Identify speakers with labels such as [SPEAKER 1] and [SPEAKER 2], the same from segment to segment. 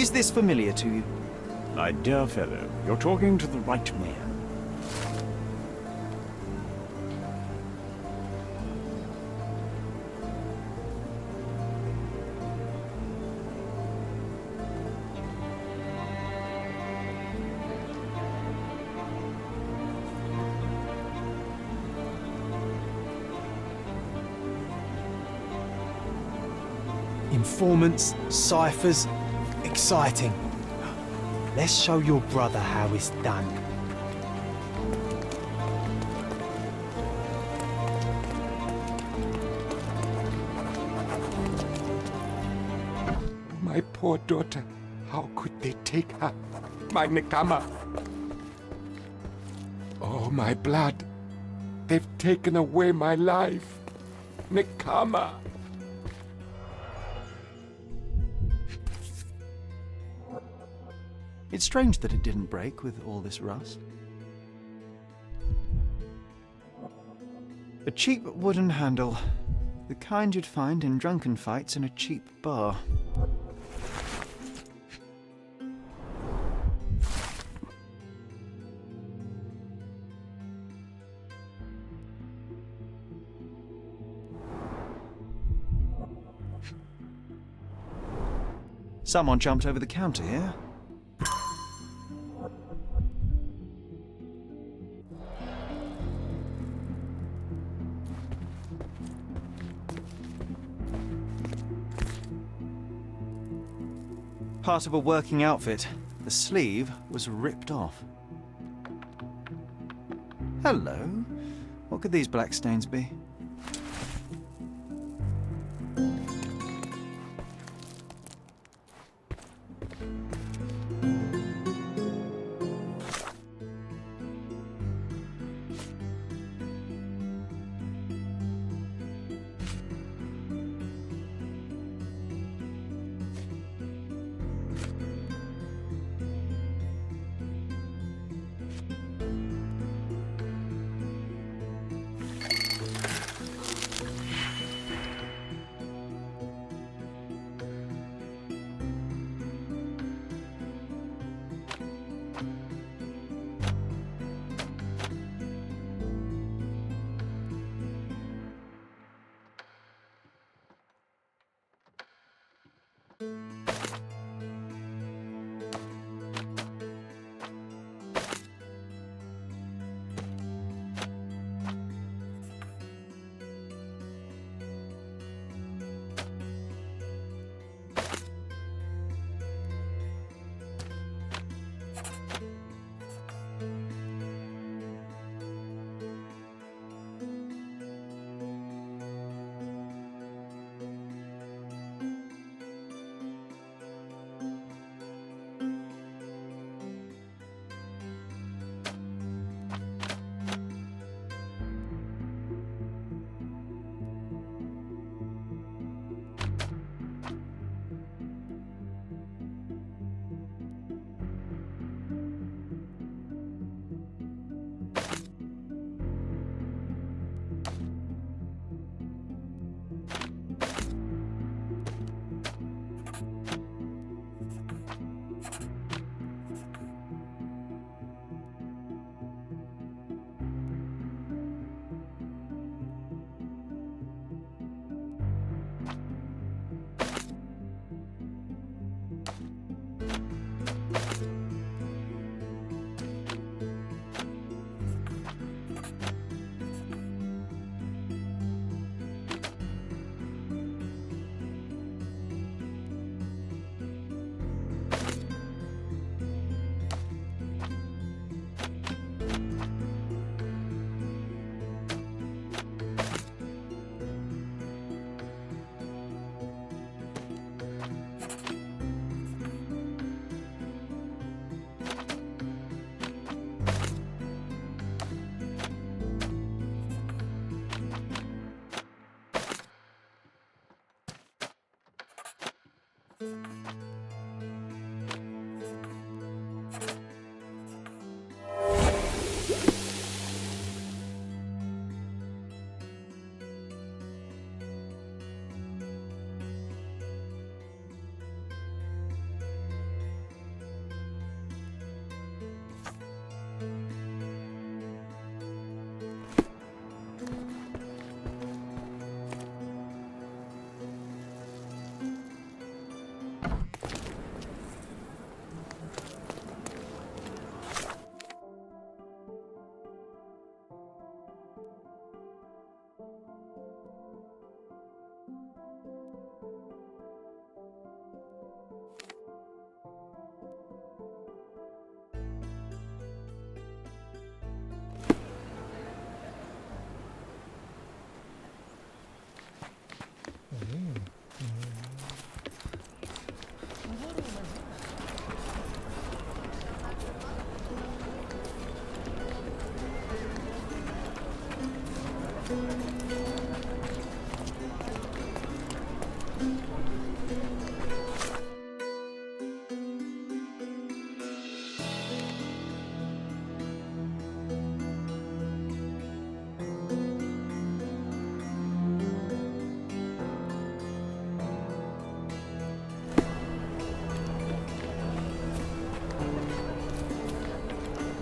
[SPEAKER 1] Is this familiar to you?
[SPEAKER 2] My dear fellow, you're talking to the right man.
[SPEAKER 1] Informants, ciphers, exciting. Let's show your brother how it's done.
[SPEAKER 3] My poor daughter, how could they take her? My Nekama. Oh, my blood. They've taken away my life. Nekama.
[SPEAKER 1] It's strange that it didn't break with all this rust. A cheap wooden handle. The kind you'd find in drunken fights in a cheap bar. Someone jumped over the counter here. Part of a working outfit. The sleeve was ripped off. Hello. What could these black stains be?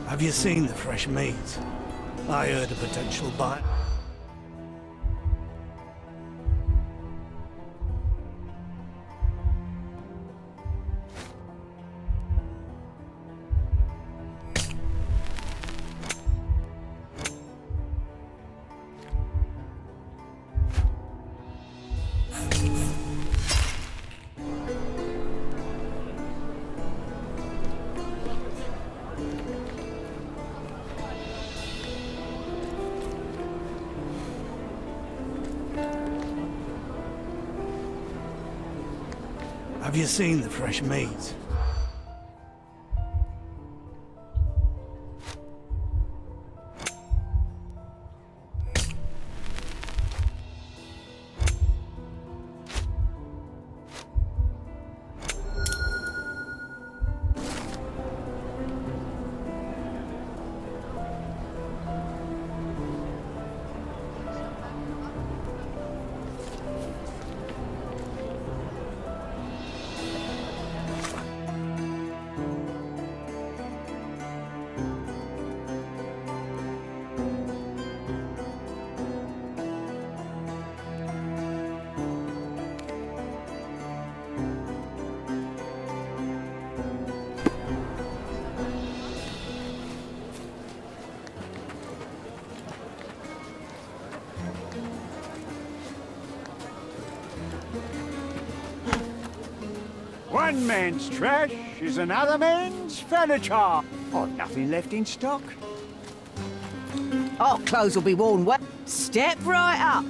[SPEAKER 4] Have you seen the fresh meat? I heard a potential buyer. Have you seen the fresh meat?
[SPEAKER 2] One man's trash is another man's furniture. I've nothing left in stock.
[SPEAKER 5] Our clothes will be worn well. Step right up.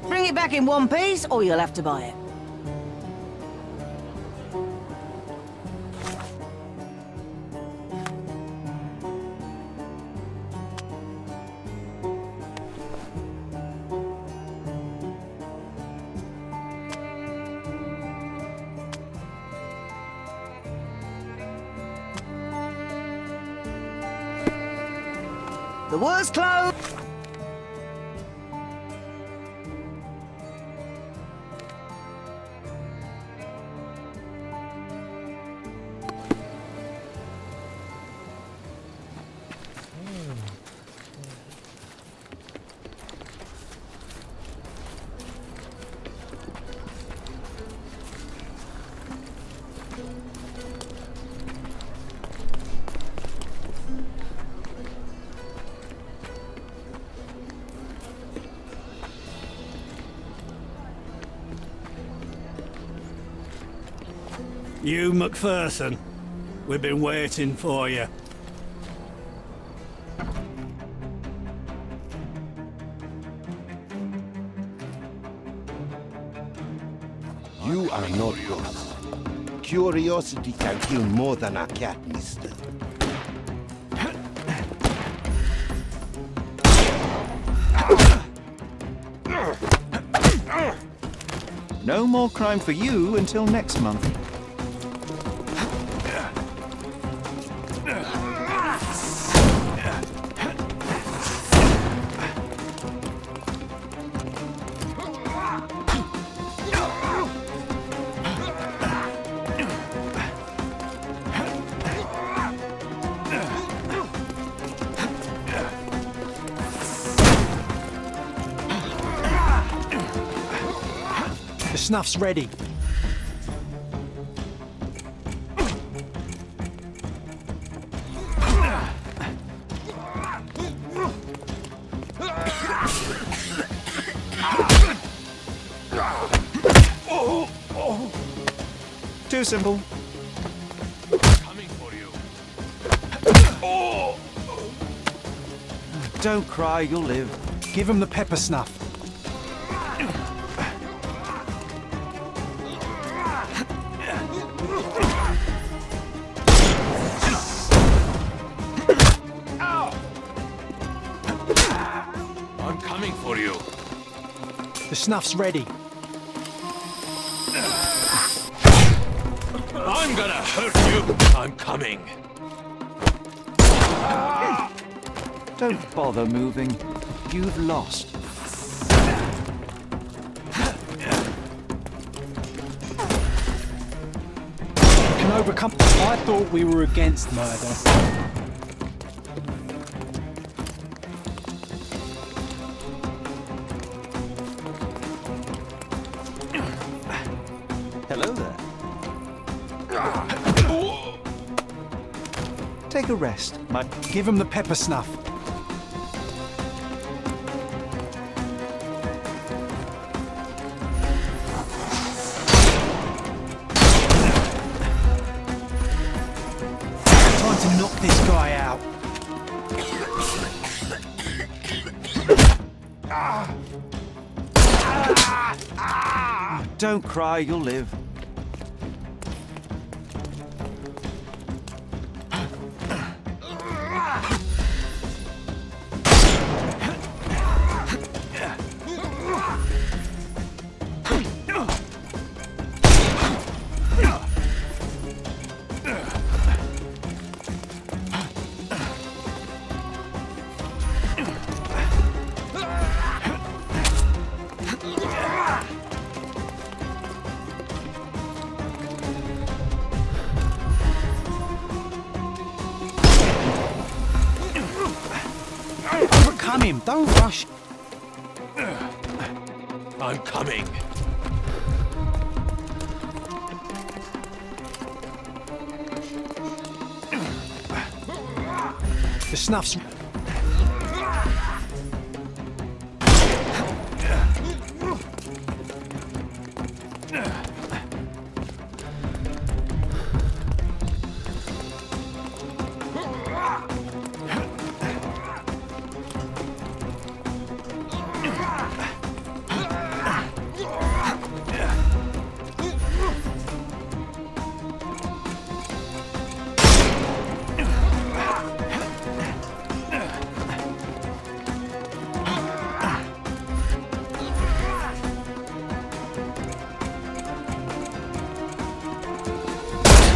[SPEAKER 5] Bring it back in one piece, or you'll have to buy it. The worst clothes.
[SPEAKER 4] You, Macpherson, we've been waiting for you.
[SPEAKER 6] You are not lost. Curiosity can kill more than a cat, mister.
[SPEAKER 1] No more crime for you until next month.
[SPEAKER 7] The snuff's ready.
[SPEAKER 1] too simple.
[SPEAKER 3] Coming for you.
[SPEAKER 1] Don't cry, you'll live.
[SPEAKER 7] Give him the pepper snuff.
[SPEAKER 3] I'm coming for you.
[SPEAKER 7] The snuff's ready.
[SPEAKER 3] I'm gonna hurt you. I'm coming.
[SPEAKER 1] Don't bother moving. You've lost.
[SPEAKER 7] Can overcome. I thought we were against murder.
[SPEAKER 1] Hello there. Take a rest.
[SPEAKER 7] Give him the pepper snuff. Time to knock this guy out.
[SPEAKER 1] Don't cry, you'll live.
[SPEAKER 7] Overcome him. Don't rush.
[SPEAKER 3] I'm coming.
[SPEAKER 7] The snuff's.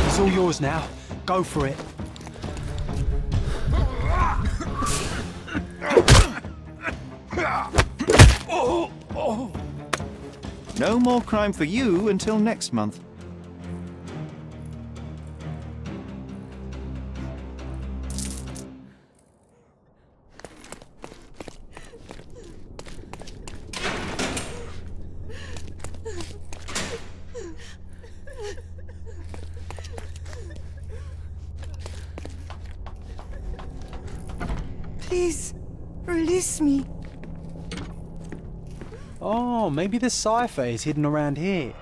[SPEAKER 7] It's all yours now. Go for it.
[SPEAKER 1] No more crime for you until next month.
[SPEAKER 8] Please, release me.
[SPEAKER 7] Oh, maybe the cipher is hidden around here.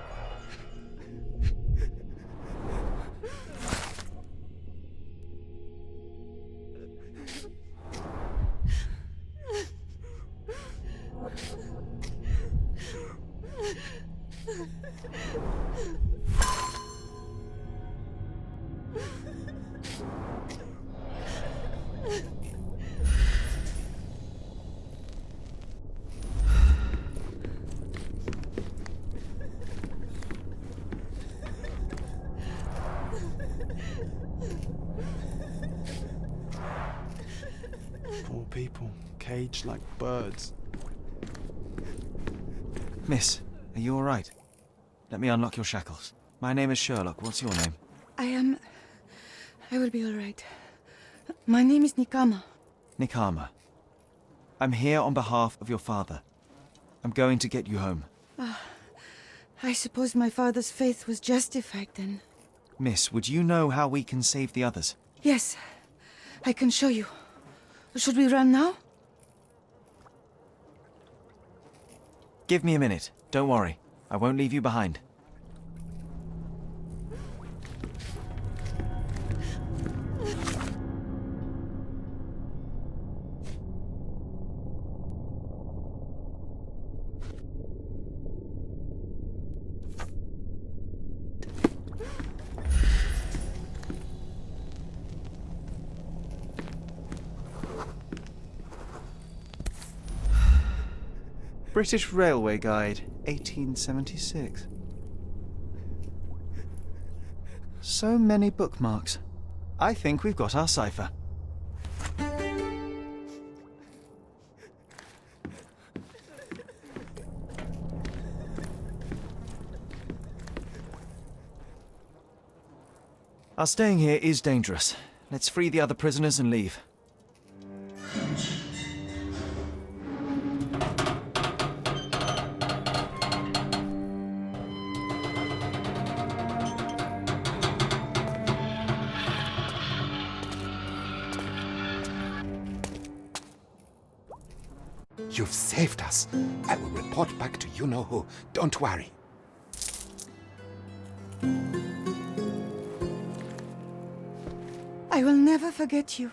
[SPEAKER 7] Poor people, caged like birds.
[SPEAKER 1] Miss, are you all right? Let me unlock your shackles. My name is Sherlock. What's your name?
[SPEAKER 8] I will be all right. My name is Nikama.
[SPEAKER 1] Nikama. I'm here on behalf of your father. I'm going to get you home.
[SPEAKER 8] I suppose my father's faith was justified then.
[SPEAKER 1] Miss, would you know how we can save the others?
[SPEAKER 8] Yes, I can show you. Should we run now?
[SPEAKER 1] Give me a minute. Don't worry. I won't leave you behind. British Railway Guide, 1876. So many bookmarks. I think we've got our cipher. Our staying here is dangerous. Let's free the other prisoners and leave.
[SPEAKER 3] You've saved us. I will report back to you-know-who. Don't worry.
[SPEAKER 8] I will never forget you.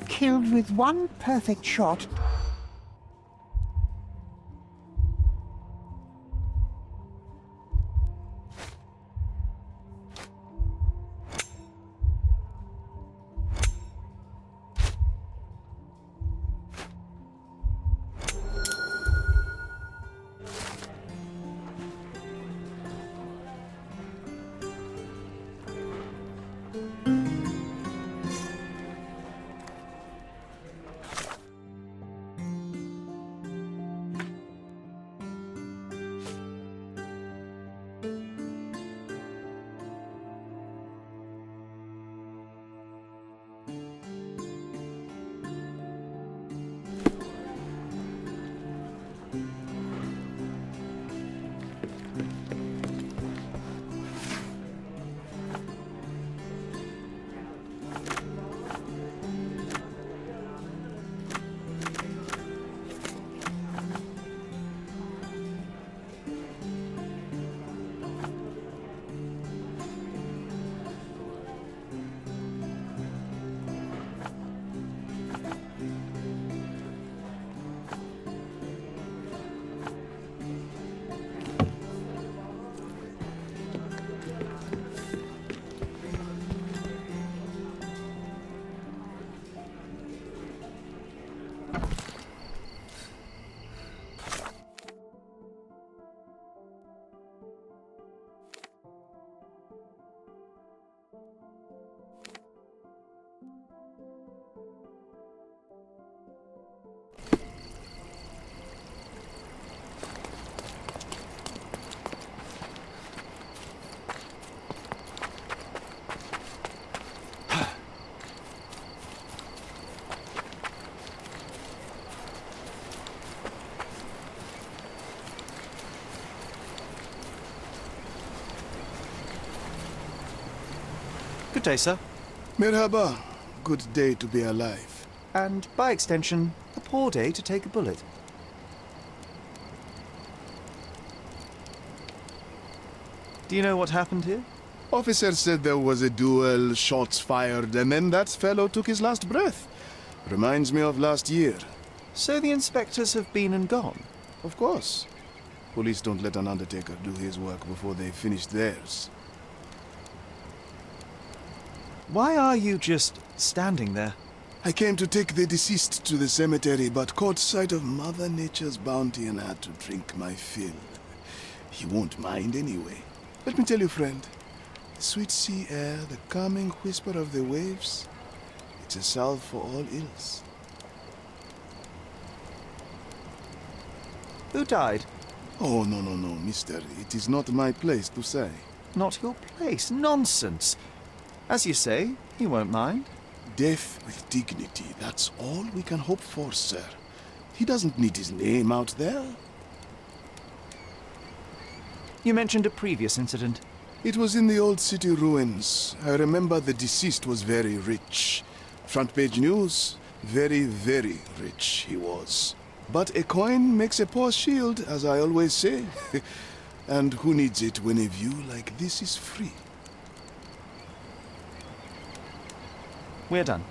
[SPEAKER 2] Killed with one perfect shot.
[SPEAKER 1] Good day, sir.
[SPEAKER 9] Merhaba. Good day to be alive.
[SPEAKER 1] And, by extension, a poor day to take a bullet. Do you know what happened here?
[SPEAKER 9] Officer said there was a duel, shots fired, and then that fellow took his last breath. Reminds me of last year.
[SPEAKER 1] So the inspectors have been and gone?
[SPEAKER 9] Of course. Police don't let an undertaker do his work before they finish theirs.
[SPEAKER 1] Why are you just standing there?
[SPEAKER 9] I came to take the deceased to the cemetery, but caught sight of Mother Nature's bounty and had to drink my fill. He won't mind anyway. Let me tell you, friend, the sweet sea air, the calming whisper of the waves, it's a salve for all ills.
[SPEAKER 1] Who died?
[SPEAKER 9] Oh, no, no, no, mister. It is not my place to say.
[SPEAKER 1] Not your place. Nonsense. As you say, he won't mind.
[SPEAKER 9] Death with dignity, that's all we can hope for, sir. He doesn't need his name out there.
[SPEAKER 1] You mentioned a previous incident.
[SPEAKER 9] It was in the old city ruins. I remember the deceased was very rich. Front page news, very, very rich he was. But a coin makes a poor shield, as I always say. And who needs it when a view like this is free?
[SPEAKER 1] We're done.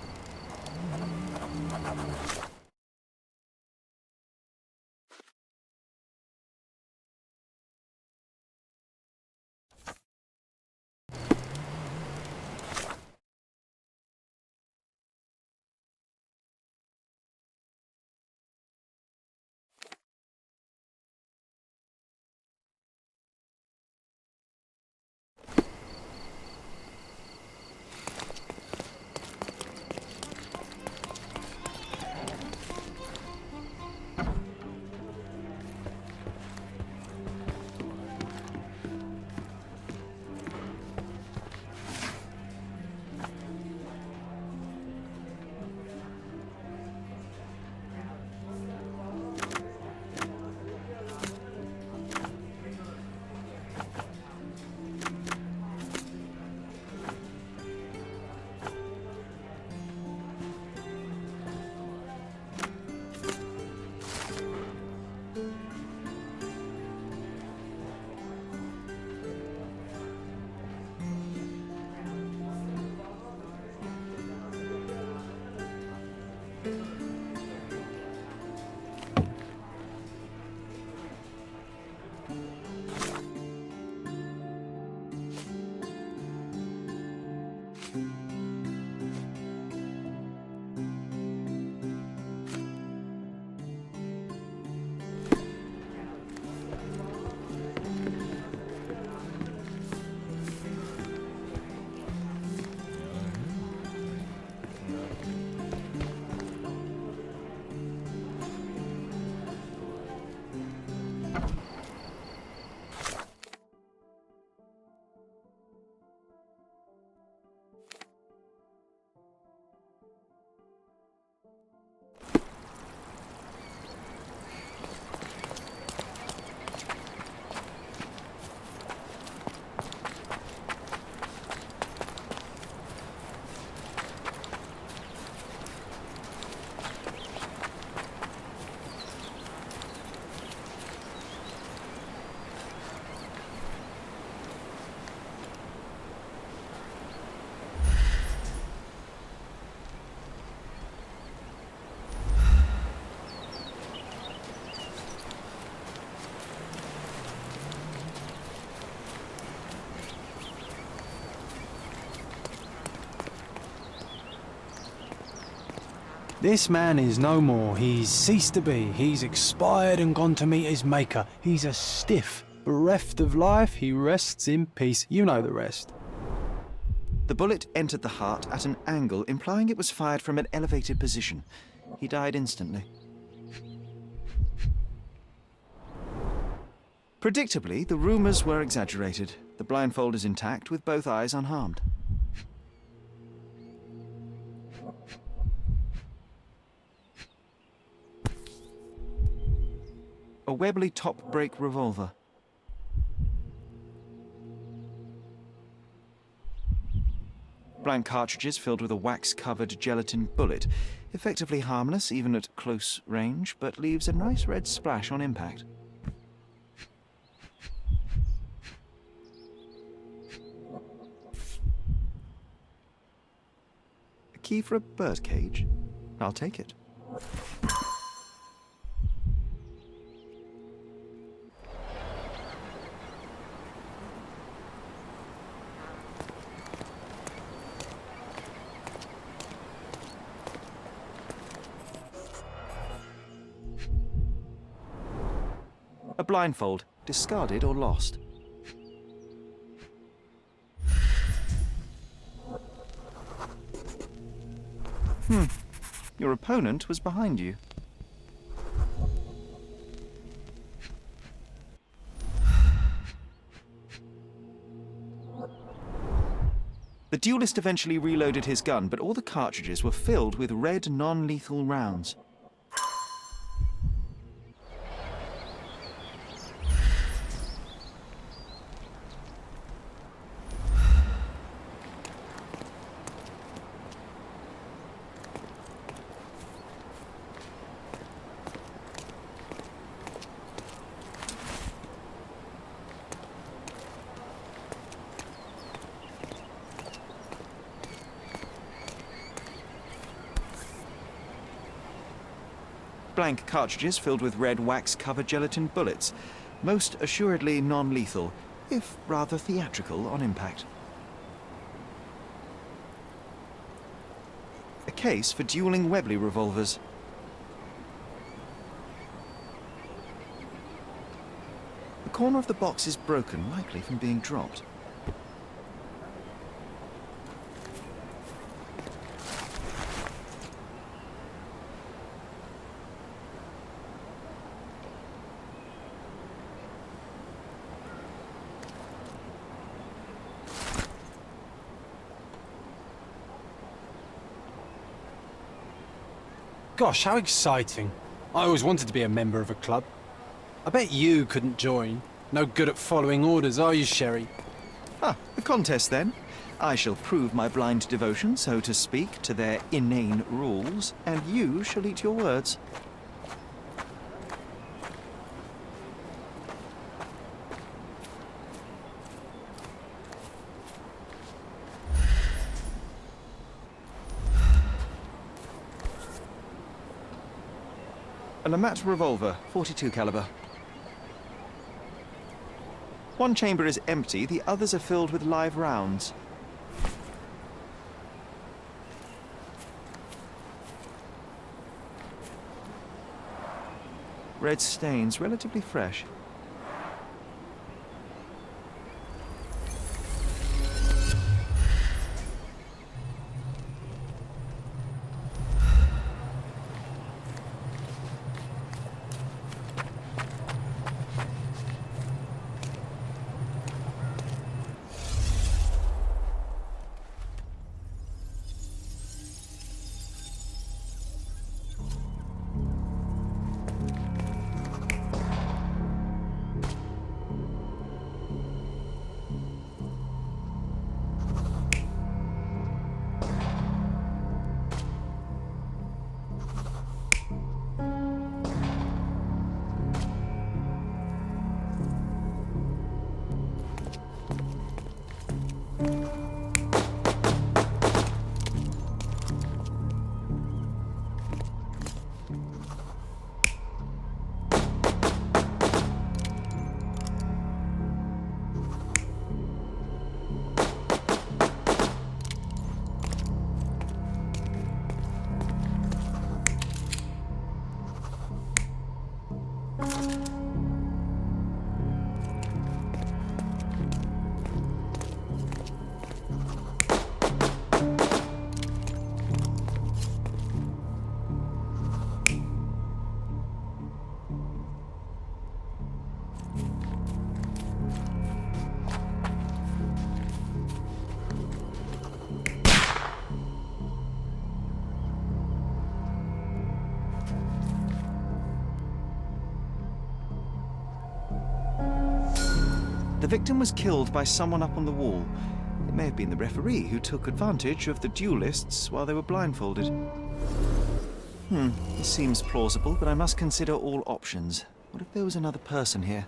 [SPEAKER 7] This man is no more. He's ceased to be. He's expired and gone to meet his maker. He's a stiff. Bereft of life, he rests in peace. You know the rest.
[SPEAKER 1] The bullet entered the heart at an angle, implying it was fired from an elevated position. He died instantly. Predictably, the rumors were exaggerated. The blindfold is intact, with both eyes unharmed. A Webley top-break revolver. Blank cartridges filled with a wax-covered gelatin bullet. Effectively harmless, even at close range, but leaves a nice red splash on impact. A key for a birdcage? I'll take it. A blindfold, discarded or lost. Your opponent was behind you. The duelist eventually reloaded his gun, but all the cartridges were filled with red non-lethal rounds. Blank cartridges filled with red wax-covered gelatin bullets, most assuredly non-lethal, if rather theatrical on impact. A case for dueling Webley revolvers. The corner of the box is broken, likely from being dropped.
[SPEAKER 7] Gosh, how exciting. I always wanted to be a member of a club. I bet you couldn't join. No good at following orders, are you, Sherry?
[SPEAKER 1] Ah, the contest then. I shall prove my blind devotion, so to speak, to their inane rules, and you shall eat your words. A Lamat revolver, .42 caliber. One chamber is empty, the others are filled with live rounds. Red stains, relatively fresh. The victim was killed by someone up on the wall. It may have been the referee who took advantage of the duelists while they were blindfolded. This seems plausible, but I must consider all options. What if there was another person here?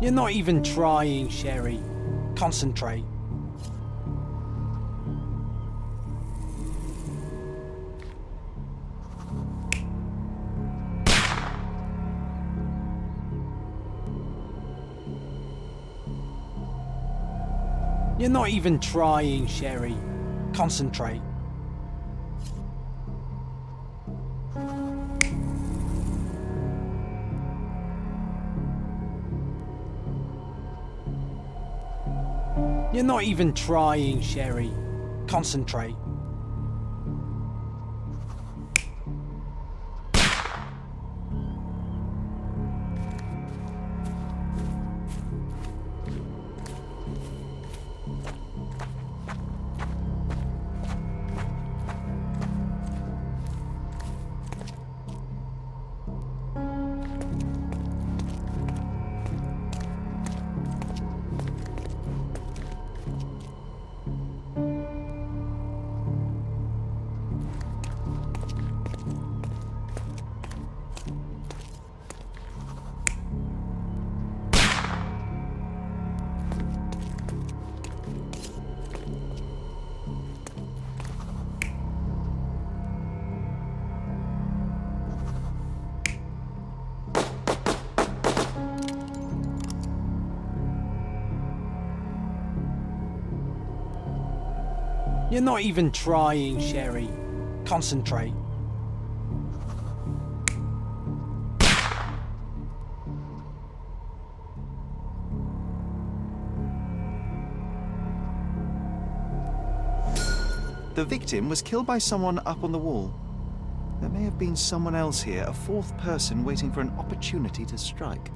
[SPEAKER 7] You're not even trying, Sherry. Concentrate. You're not even trying, Sherry. Concentrate. You're not even trying, Sherry. Concentrate. You're not even trying, Sherry. Concentrate.
[SPEAKER 1] The victim was killed by someone up on the wall. There may have been someone else here, a fourth person waiting for an opportunity to strike.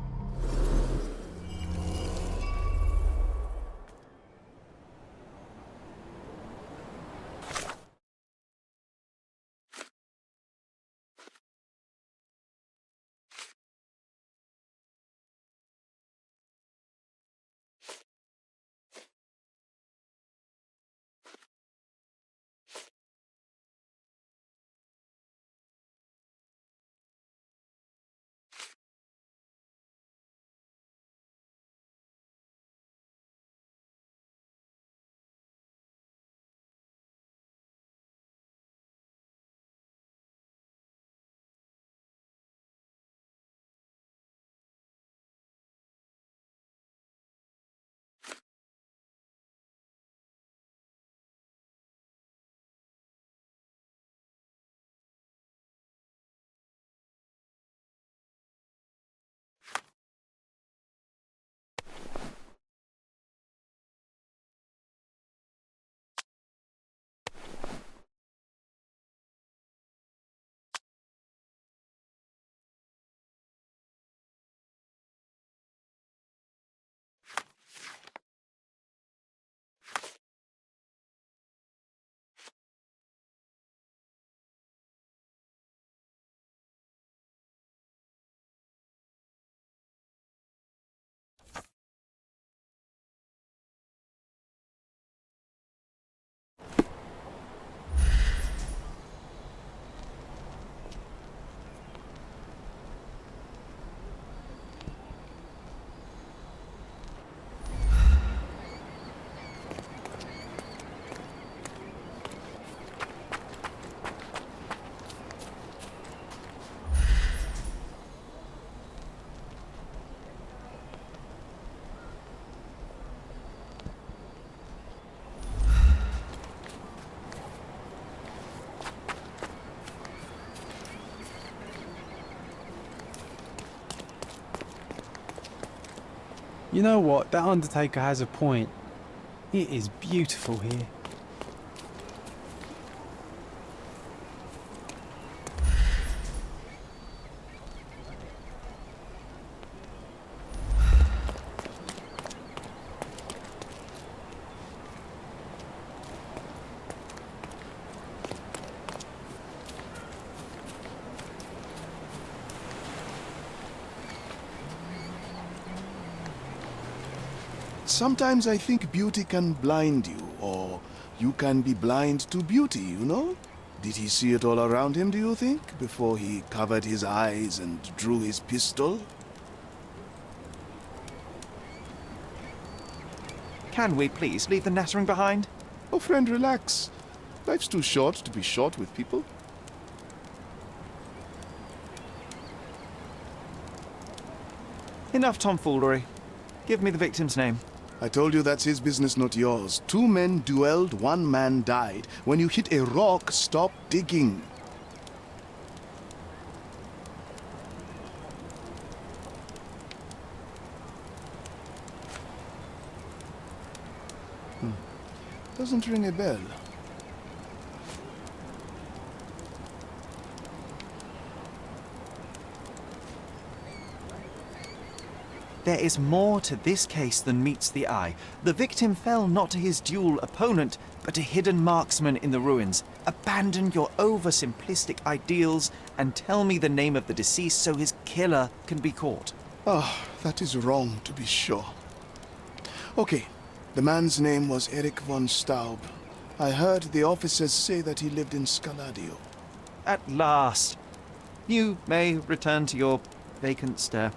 [SPEAKER 7] You know what? That undertaker has a point. It is beautiful here.
[SPEAKER 9] Sometimes I think beauty can blind you, or you can be blind to beauty, you know? Did he see it all around him, do you think, before he covered his eyes and drew his pistol?
[SPEAKER 1] Can we please leave the nattering behind?
[SPEAKER 9] Oh, friend, relax. Life's too short to be short with people.
[SPEAKER 1] Enough tomfoolery. Give me the victim's name.
[SPEAKER 9] I told you that's his business, not yours. 2 men duelled, 1 man died. When you hit a rock, stop digging. Doesn't ring a bell.
[SPEAKER 1] There is more to this case than meets the eye. The victim fell not to his dual opponent, but a hidden marksman in the ruins. Abandon your oversimplistic ideals and tell me the name of the deceased so his killer can be caught.
[SPEAKER 9] Ah, that is wrong, to be sure. Okay, the man's name was Eric von Staub. I heard the officers say that he lived in Scaladio.
[SPEAKER 1] At last. You may return to your vacant stare.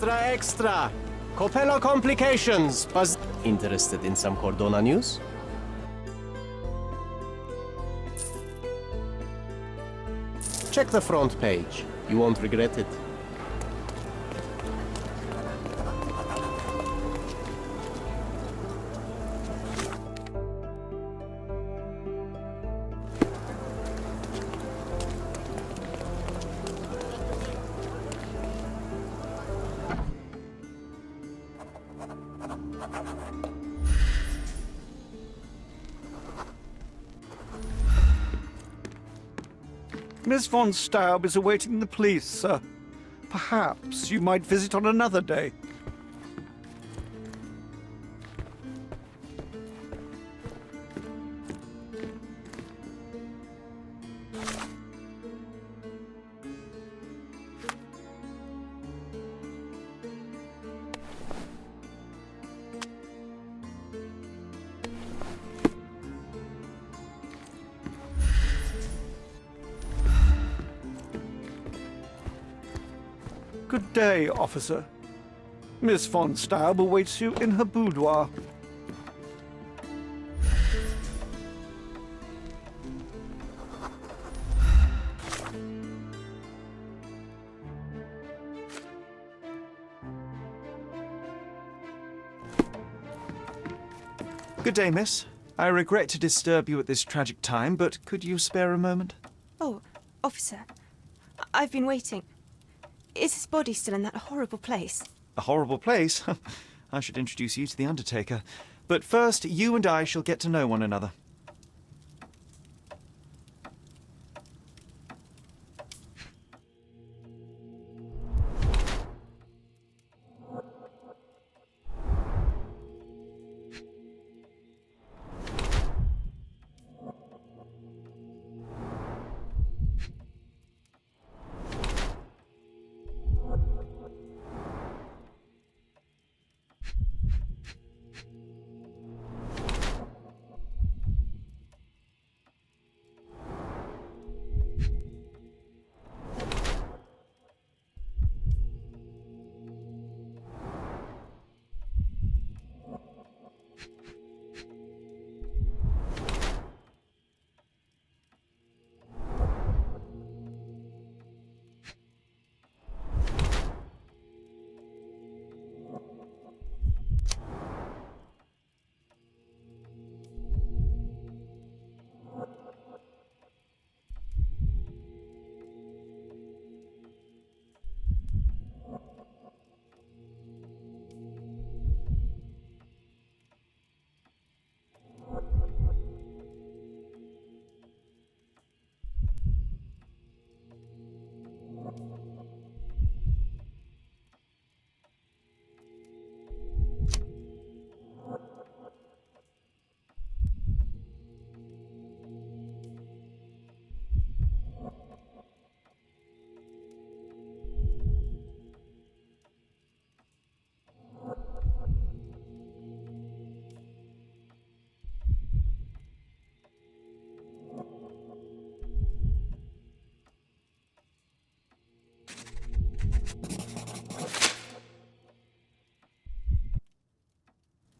[SPEAKER 10] Extra! Copello complications! Was interested in some Cordona news? Check the front page. You won't regret it.
[SPEAKER 2] Miss von Staub is awaiting the police, sir. Perhaps you might visit on another day. Good day, officer. Miss von Staub awaits you in her boudoir.
[SPEAKER 1] Good day, miss. I regret to disturb you at this tragic time, but could you spare a moment?
[SPEAKER 8] Oh, officer. I've been waiting. Is his body still in that horrible place?
[SPEAKER 1] A horrible place? I should introduce you to the Undertaker. But first, you and I shall get to know one another.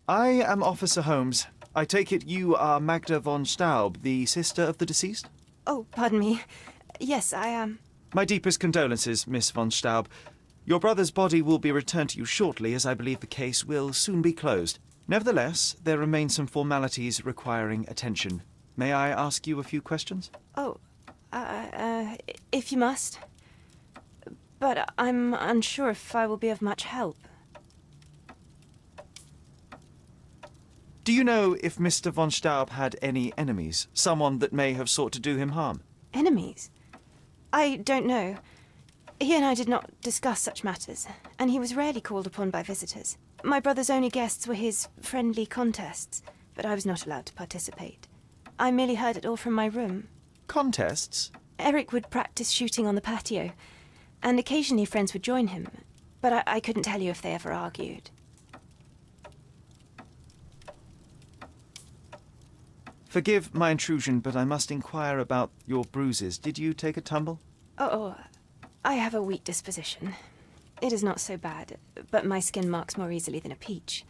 [SPEAKER 1] I am Officer Holmes. I take it you are Magda von Staub, the sister of the deceased?
[SPEAKER 8] Oh, pardon me. Yes, I am.
[SPEAKER 1] My deepest condolences, Miss von Staub. Your brother's body will be returned to you shortly, as I believe the case will soon be closed. Nevertheless, there remain some formalities requiring attention. May I ask you a few questions?
[SPEAKER 8] Oh, if you must. But I'm unsure if I will be of much help.
[SPEAKER 1] Do you know if Mr. von Staub had any enemies? Someone that may have sought to do him harm?
[SPEAKER 8] Enemies? I don't know. He and I did not discuss such matters, and he was rarely called upon by visitors. My brother's only guests were his friendly contests, but I was not allowed to participate. I merely heard it all from my room.
[SPEAKER 1] Contests?
[SPEAKER 8] Eric would practice shooting on the patio, and occasionally friends would join him, but I couldn't tell you if they ever argued.
[SPEAKER 1] Forgive my intrusion, but I must inquire about your bruises. Did you take a tumble?
[SPEAKER 8] Oh, I have a weak disposition. It is not so bad, but my skin marks more easily than a peach.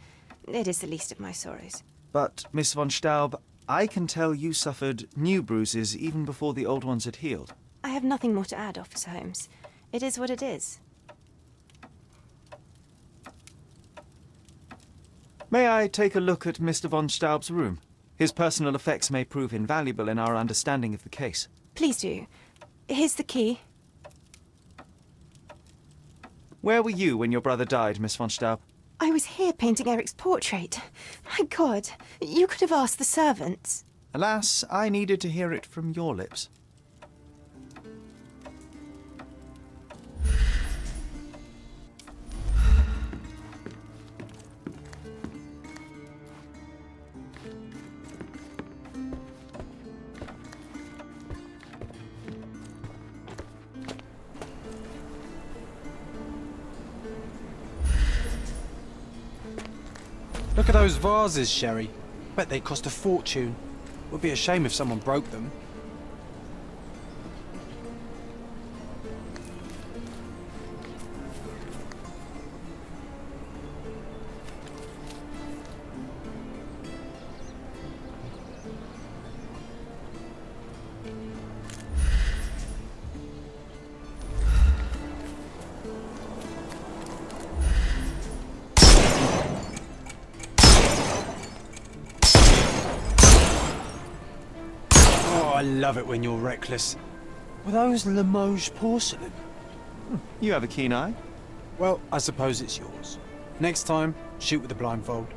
[SPEAKER 8] It is the least of my sorrows.
[SPEAKER 1] But, Miss von Staub, I can tell you suffered new bruises even before the old ones had healed.
[SPEAKER 8] I have nothing more to add, Officer Holmes. It is what it is.
[SPEAKER 1] May I take a look at Mr. von Staub's room? His personal effects may prove invaluable in our understanding of the case.
[SPEAKER 8] Please do. Here's the key.
[SPEAKER 1] Where were you when your brother died, Miss von Staub?
[SPEAKER 8] I was here painting Eric's portrait. My God, you could have asked the servants.
[SPEAKER 1] Alas, I needed to hear it from your lips.
[SPEAKER 7] Look at those vases, Sherry. Bet they cost a fortune. Would be a shame if someone broke them. I love it when you're reckless. Were those Limoges porcelain?
[SPEAKER 1] You have a keen eye.
[SPEAKER 7] Well, I suppose it's yours. Next time, shoot with a blindfold.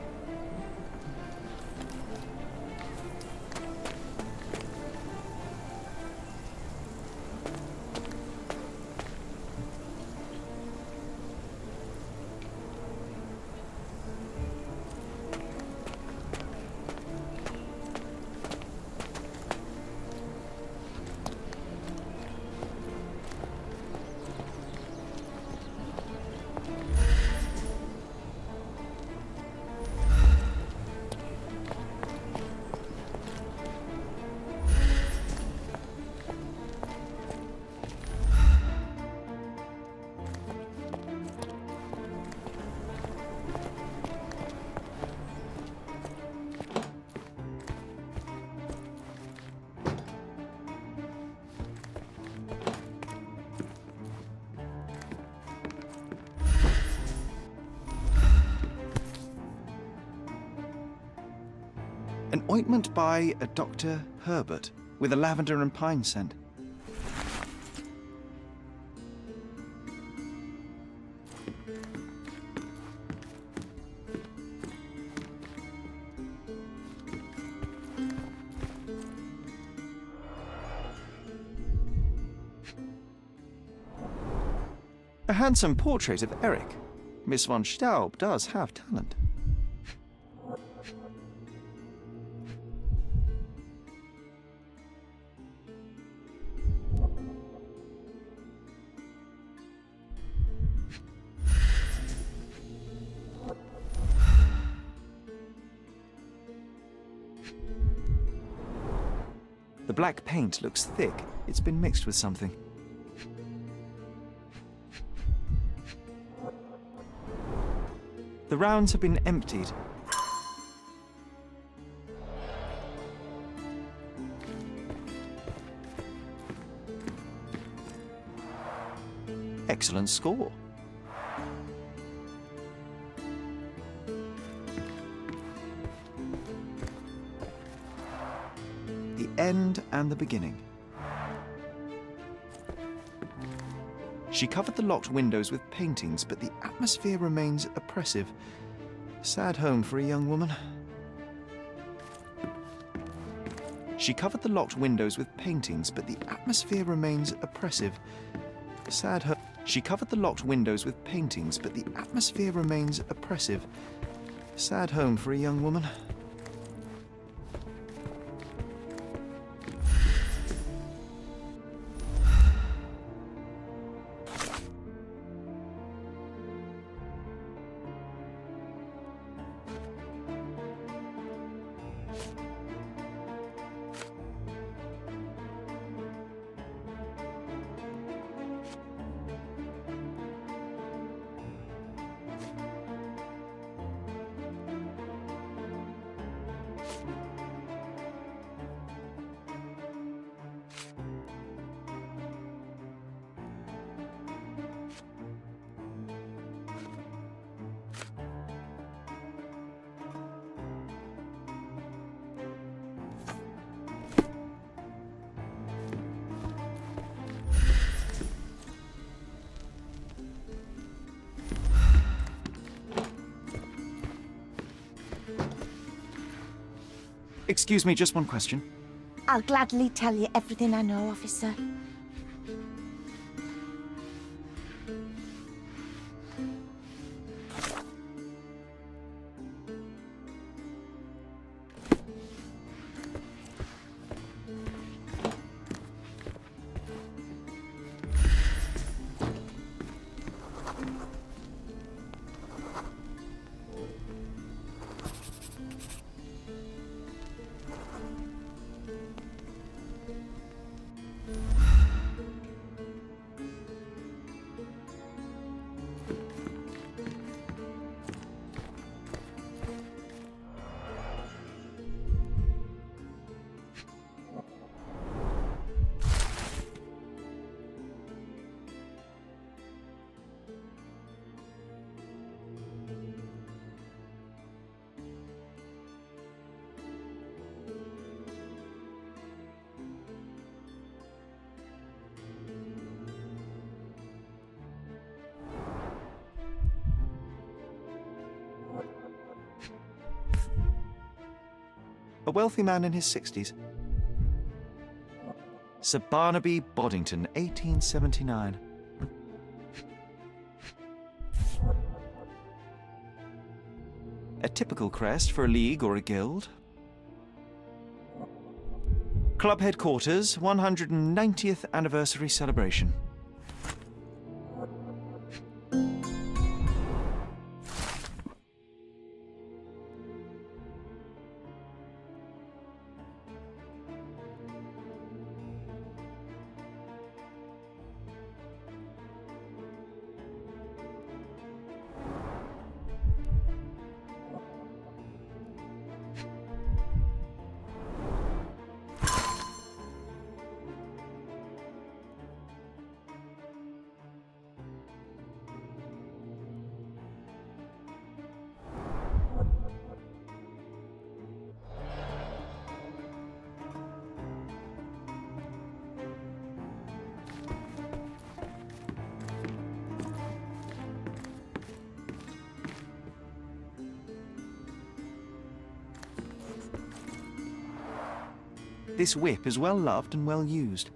[SPEAKER 1] An ointment by a Dr. Herbert with a lavender and pine scent. A handsome portrait of Eric. Miss von Staub does have talent. The black paint looks thick. It's been mixed with something. The rounds have been emptied. Excellent score. The end and the beginning. She covered the locked windows with paintings, but the atmosphere remains oppressive. Sad home for a young woman. She covered the locked windows with paintings, but the atmosphere remains oppressive. Sad home. She covered the locked windows with paintings, but the atmosphere remains oppressive. Sad home for a young woman. Excuse me, just one question.
[SPEAKER 11] I'll gladly tell you everything I know, officer.
[SPEAKER 1] a wealthy man in his 60s. Sir Barnaby Boddington, 1879. A typical crest for a league or a guild. Club headquarters, 190th anniversary celebration. This whip is well loved and well used.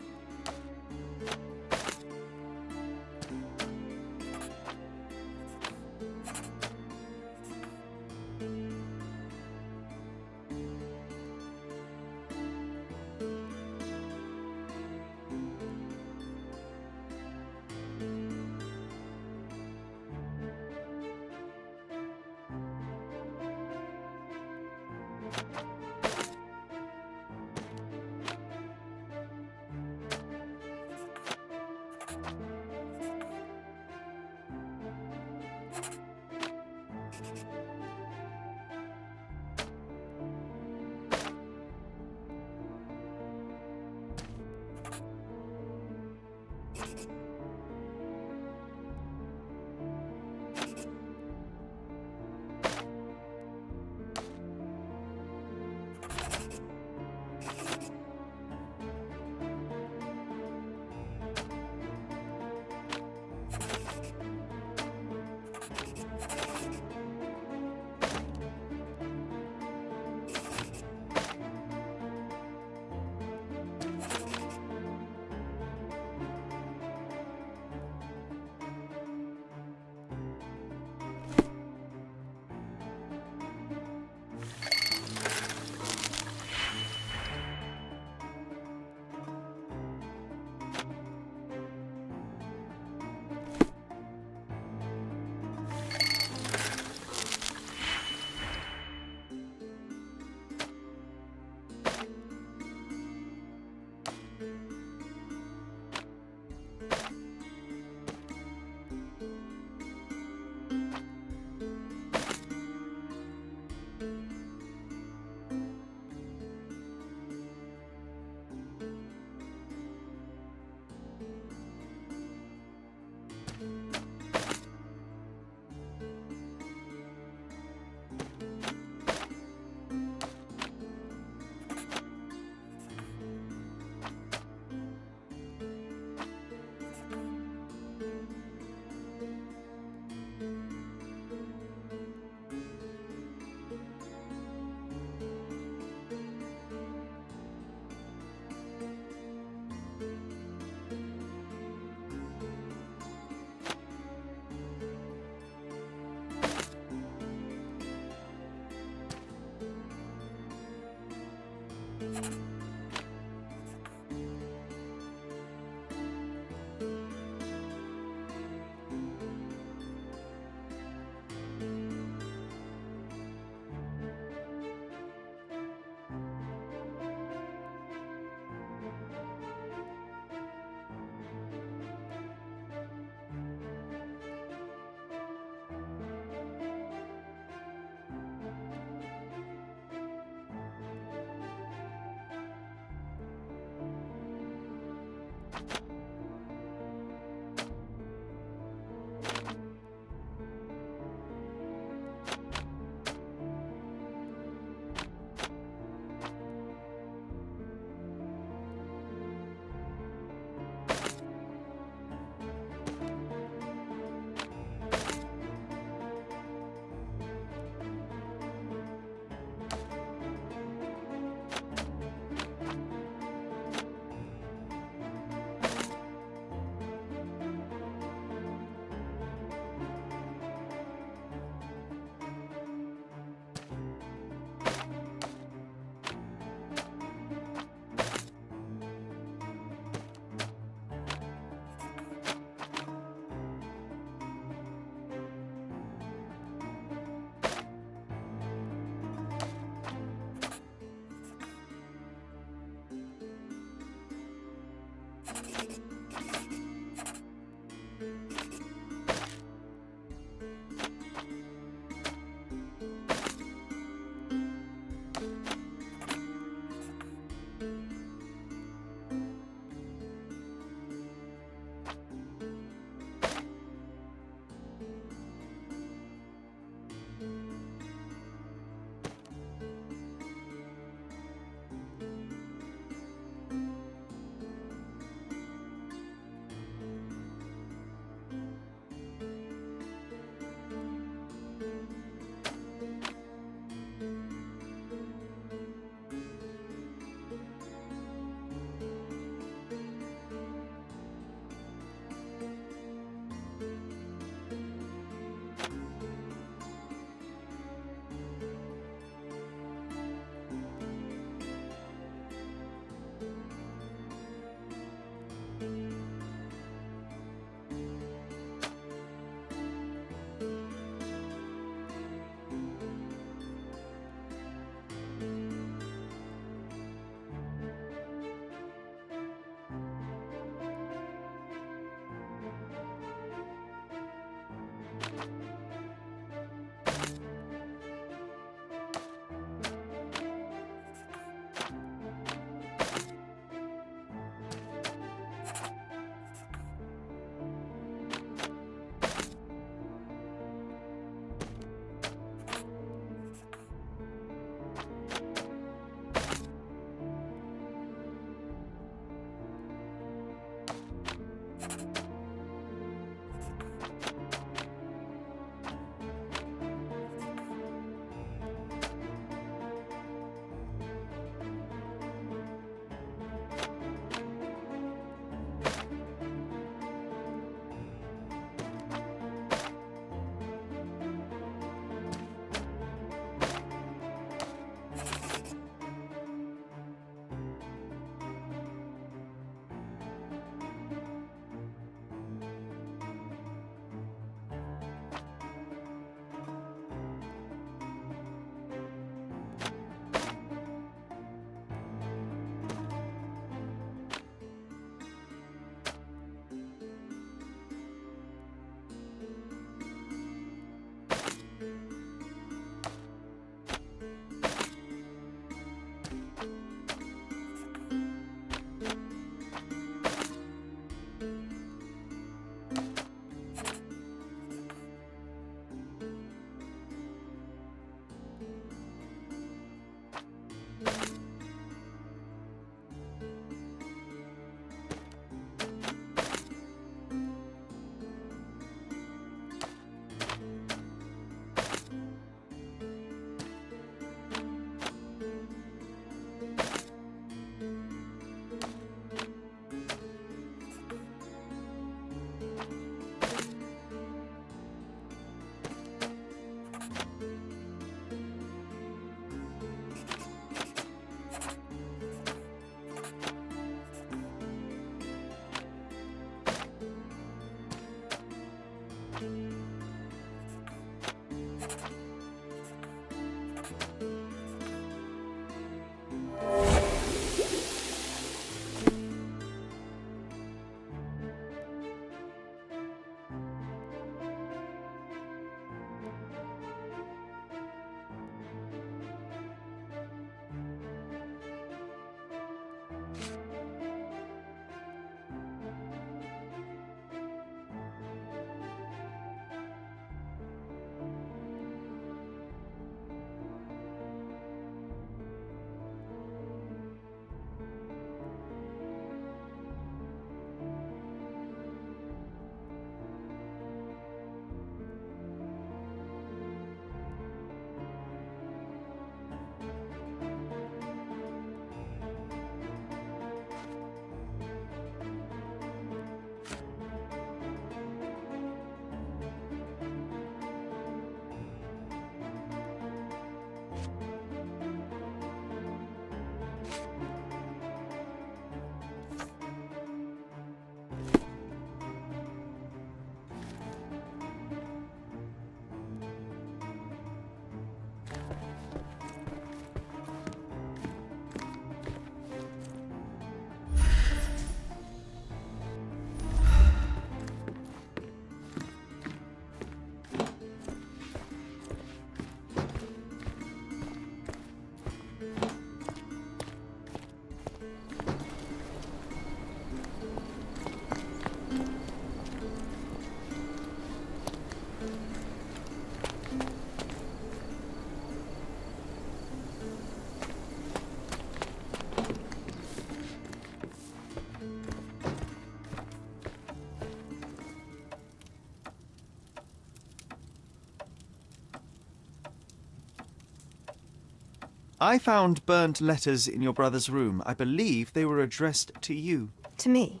[SPEAKER 1] I found burnt letters in your brother's room. I believe they were addressed to you.
[SPEAKER 8] To me?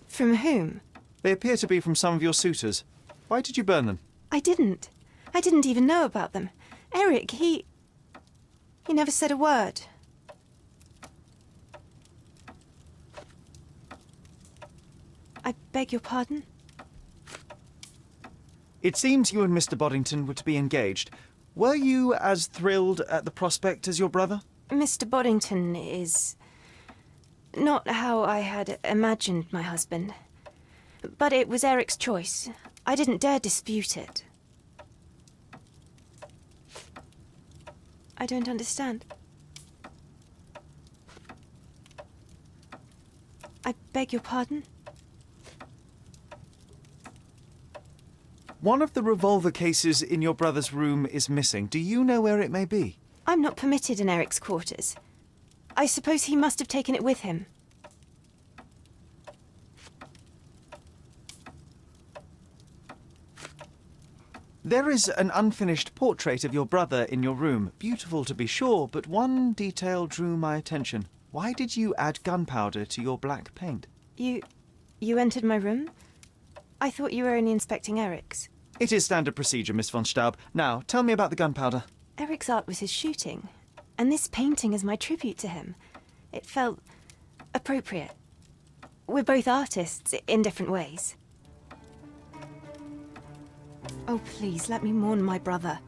[SPEAKER 8] From whom?
[SPEAKER 1] They appear to be from some of your suitors. Why did you burn them?
[SPEAKER 8] I didn't. I didn't even know about them. Eric, he never said a word. I beg your pardon?
[SPEAKER 1] It seems you and Mr. Boddington were to be engaged. Were you as thrilled at the prospect as your brother?
[SPEAKER 8] Mr. Boddington is not how I had imagined my husband. But it was Eric's choice. I didn't dare dispute it. I don't understand. I beg your pardon?
[SPEAKER 1] One of the revolver cases in your brother's room is missing. Do you know where it may be?
[SPEAKER 8] I'm not permitted in Eric's quarters. I suppose he must have taken it with him.
[SPEAKER 1] There is an unfinished portrait of your brother in your room. Beautiful to be sure, but one detail drew my attention. Why did you add gunpowder to your black paint?
[SPEAKER 8] You entered my room? I thought you were only inspecting Eric's.
[SPEAKER 1] It is standard procedure, Miss von Staub. Now, tell me about the gunpowder.
[SPEAKER 8] Eric's art was his shooting, and this painting is my tribute to him. It felt appropriate. We're both artists in different ways. Oh, please, let me mourn my brother.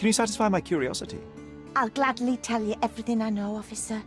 [SPEAKER 1] Can you satisfy my curiosity?
[SPEAKER 11] I'll gladly tell you everything I know, officer.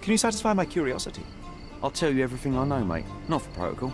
[SPEAKER 1] Can you satisfy my curiosity? I'll tell you everything I know, mate. Not for protocol.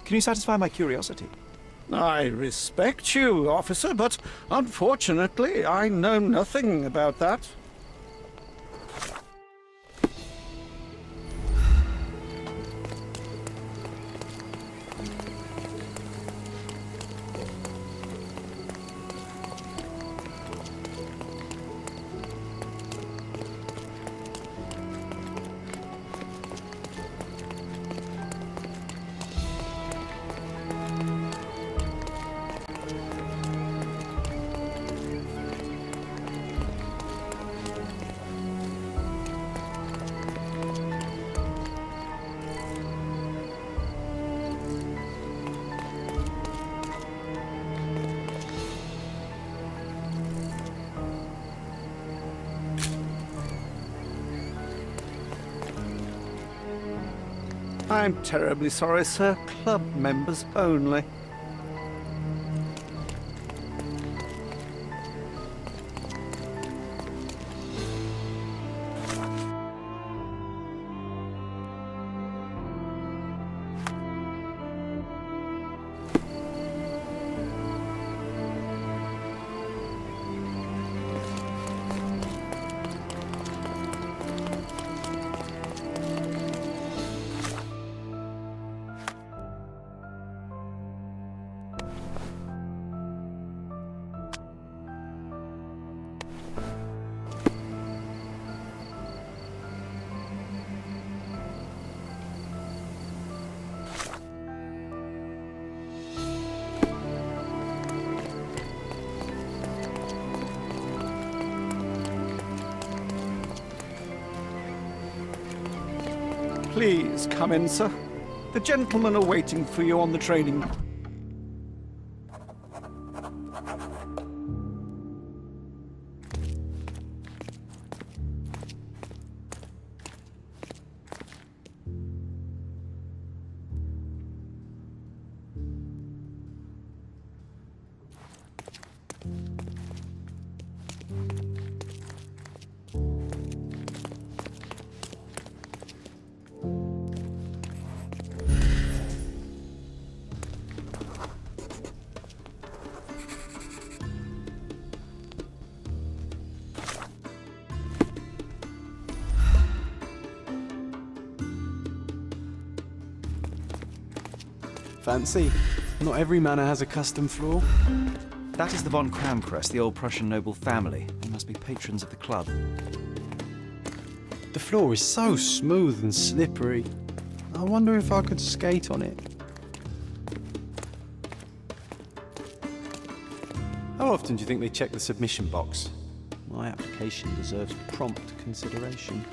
[SPEAKER 1] Can you satisfy my curiosity?
[SPEAKER 2] I respect you, officer, but unfortunately I know nothing about that. I'm terribly sorry, sir. Club members only. Please come in, sir. The gentlemen are waiting for you on the training.
[SPEAKER 7] Fancy? Not every manor has a custom floor.
[SPEAKER 1] That is the von Kramkress, the old Prussian noble family. They must be patrons of the club.
[SPEAKER 7] The floor is so smooth and slippery. I wonder if I could skate on it. How often do you think they check the submission box? My application deserves prompt consideration.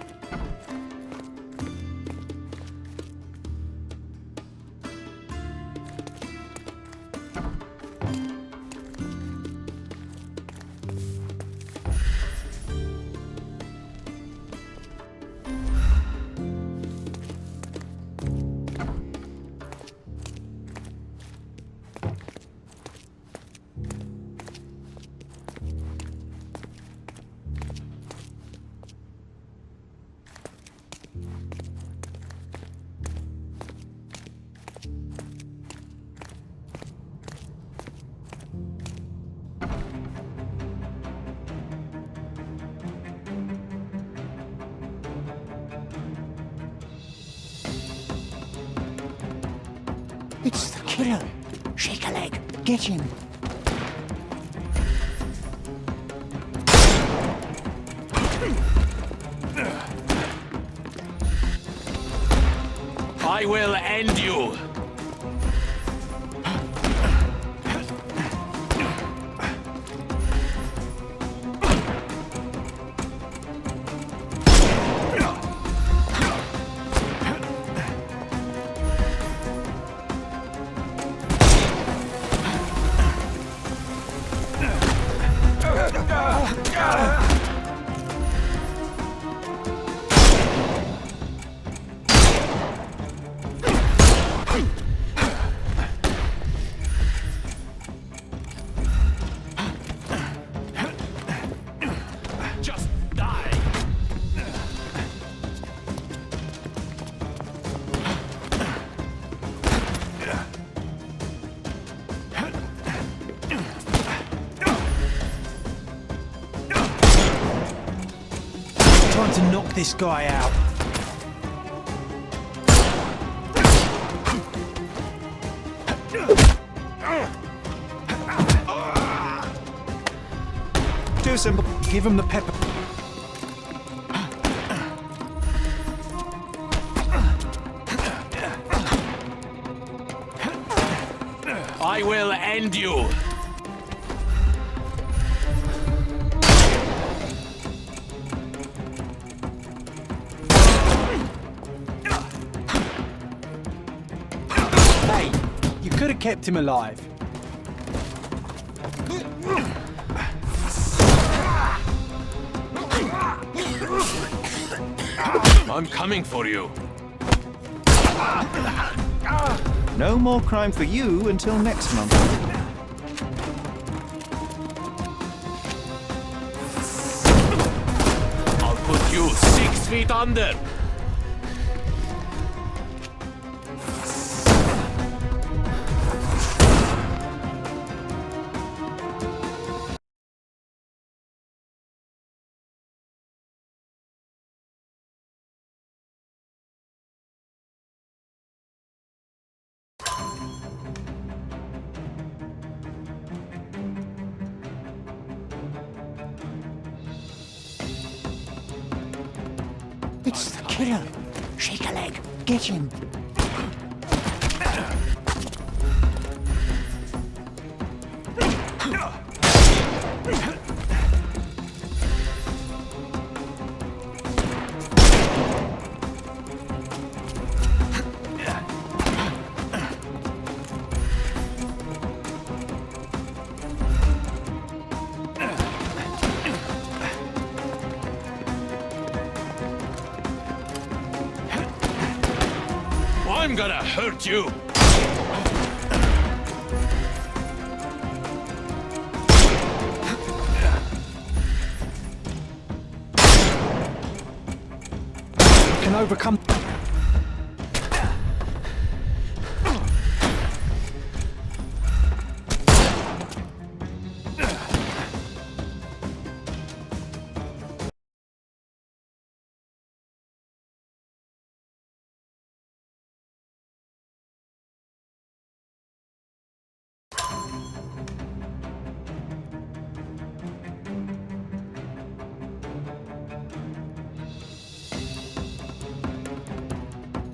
[SPEAKER 2] It's the killer. Shake a leg. Get him.
[SPEAKER 12] I will end you.
[SPEAKER 7] Time to knock this guy out.
[SPEAKER 1] Too simple.
[SPEAKER 7] Give him the pepper.
[SPEAKER 12] I will end you.
[SPEAKER 7] Hey, you could have kept him alive.
[SPEAKER 12] I'm coming for you.
[SPEAKER 1] No more crime for you until next month.
[SPEAKER 12] I'll put you 6 feet under.
[SPEAKER 2] It's the killer. Shake a leg. Get him.
[SPEAKER 12] I'm gonna hurt you.
[SPEAKER 7] Can overcome.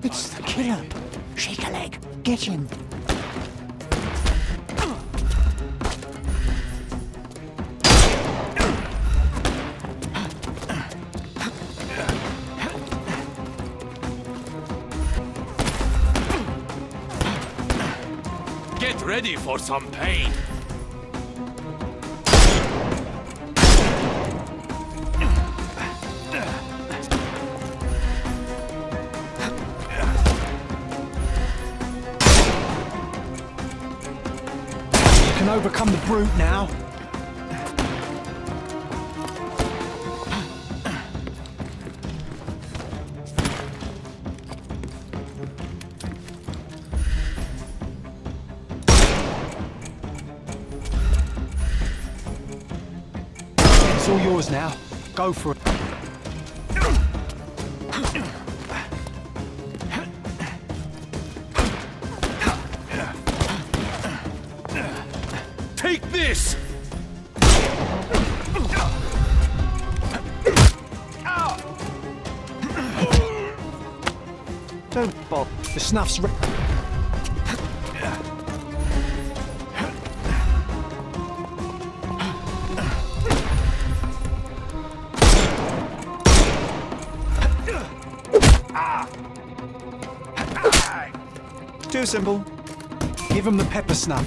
[SPEAKER 2] It's the killer. Shake a leg. Get him.
[SPEAKER 12] Get ready for some pain.
[SPEAKER 7] You can overcome the brute now. It's all yours now. Go for it.
[SPEAKER 12] Take this!
[SPEAKER 1] Don't bother.
[SPEAKER 7] The snuff's ready.
[SPEAKER 1] Too simple.
[SPEAKER 7] Give him the pepper snuff.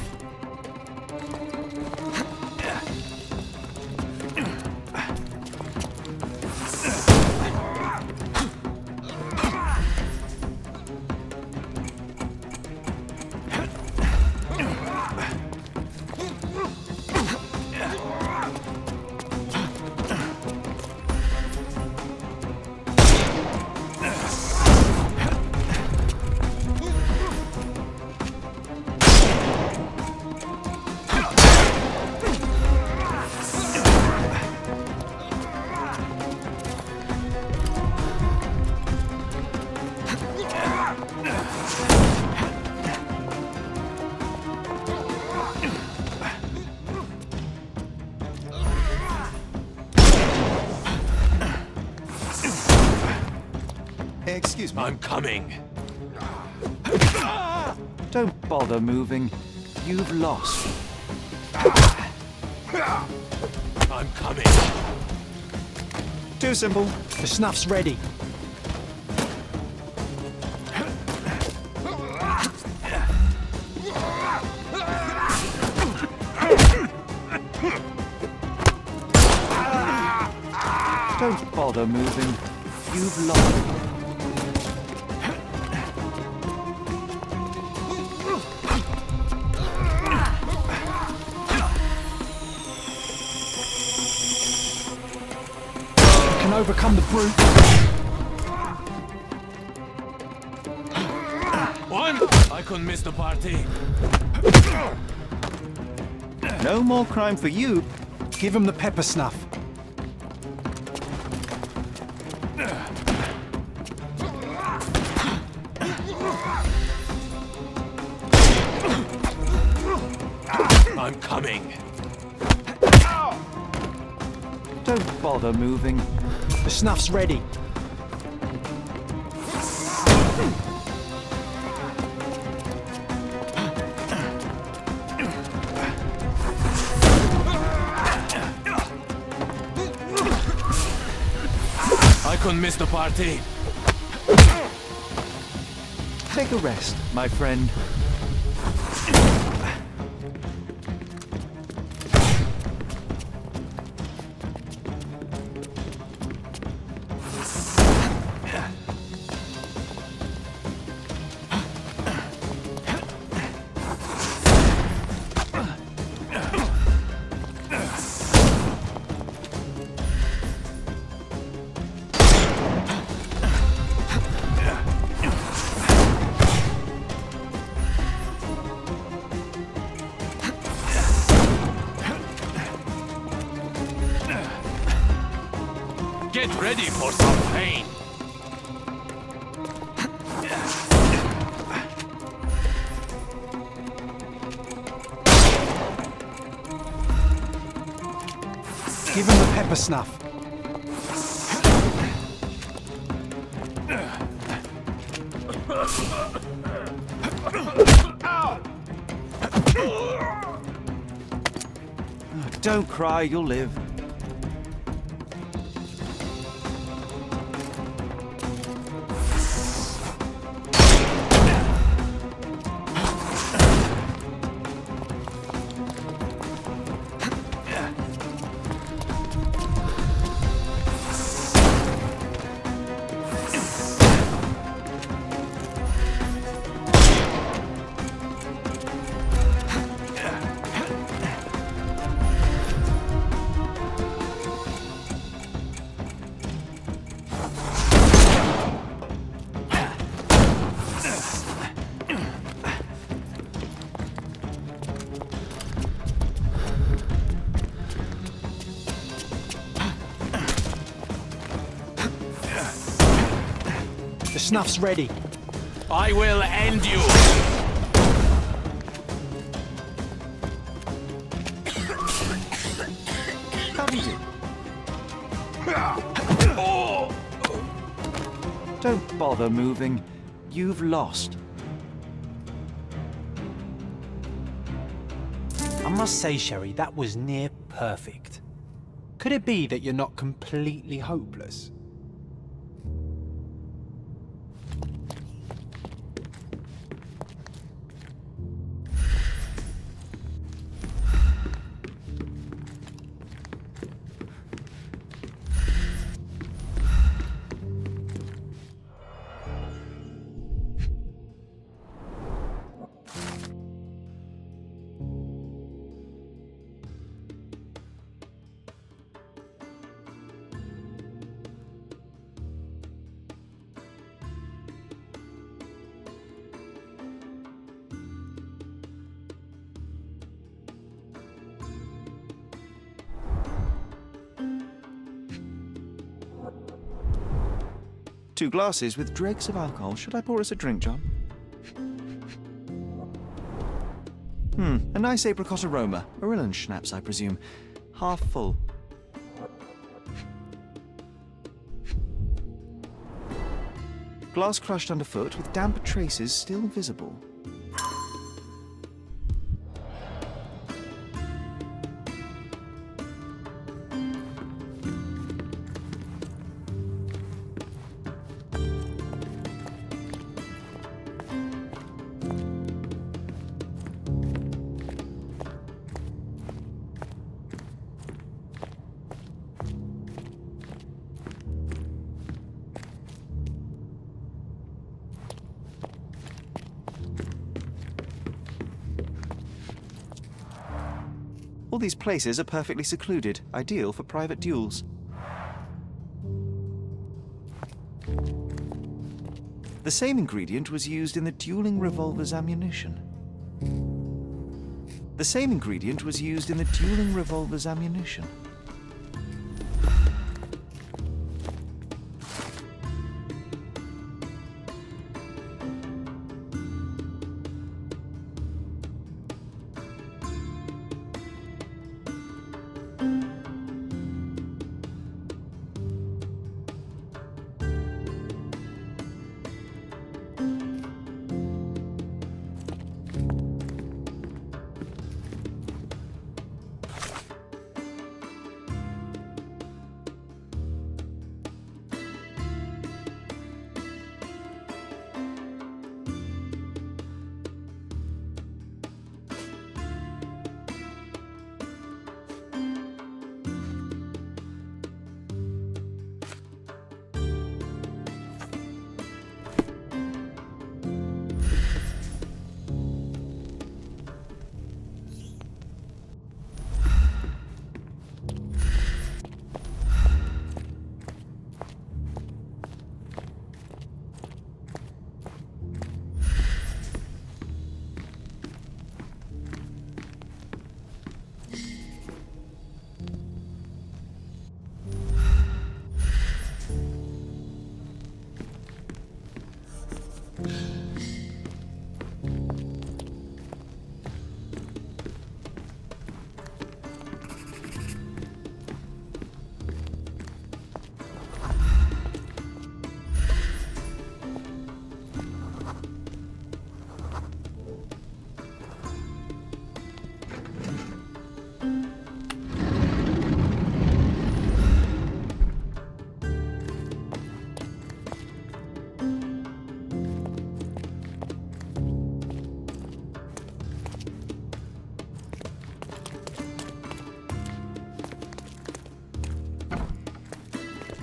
[SPEAKER 1] Excuse me.
[SPEAKER 12] I'm coming.
[SPEAKER 1] Don't bother moving. You've lost.
[SPEAKER 12] I'm coming.
[SPEAKER 1] Too simple.
[SPEAKER 7] The snuff's ready.
[SPEAKER 1] Don't bother moving. You've lost.
[SPEAKER 7] Can overcome the brute.
[SPEAKER 12] One! I couldn't miss the party.
[SPEAKER 1] No more crime for you.
[SPEAKER 7] Give him the pepper snuff.
[SPEAKER 12] I'm coming.
[SPEAKER 1] Don't bother moving.
[SPEAKER 7] The snuff's ready.
[SPEAKER 12] I couldn't miss the party.
[SPEAKER 1] Take a rest, my friend.
[SPEAKER 12] Get ready for some pain.
[SPEAKER 7] Give him the pepper snuff.
[SPEAKER 1] Don't cry, you'll live.
[SPEAKER 7] The snuff's ready.
[SPEAKER 12] I will end you.
[SPEAKER 1] How do you do? Don't bother moving. You've lost.
[SPEAKER 7] I must say, Sherry, that was near perfect. Could it be that you're not completely hopeless?
[SPEAKER 1] Two glasses with dregs of alcohol. Should I pour us a drink, John? A nice apricot aroma. Marillen schnapps, I presume. Half full. Glass crushed underfoot with damp traces still visible. All these places are perfectly secluded, ideal for private duels. The same ingredient was used in the dueling revolver's ammunition. The same ingredient was used in the dueling revolver's ammunition.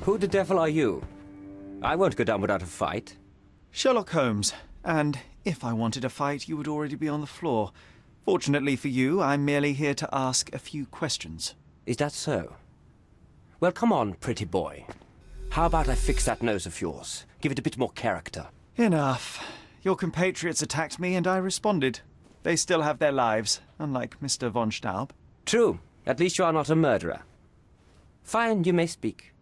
[SPEAKER 13] Who the devil are you? I won't go down without a fight.
[SPEAKER 1] Sherlock Holmes, and if I wanted a fight, you would already be on the floor. Fortunately for you, I'm merely here to ask a few questions.
[SPEAKER 13] Is that so? Well, come on, pretty boy. How about I fix that nose of yours? Give it a bit more character.
[SPEAKER 1] Enough. Your compatriots attacked me and I responded. They still have their lives, unlike Mr. von Staub.
[SPEAKER 13] True. At least you are not a murderer. Fine, you may speak.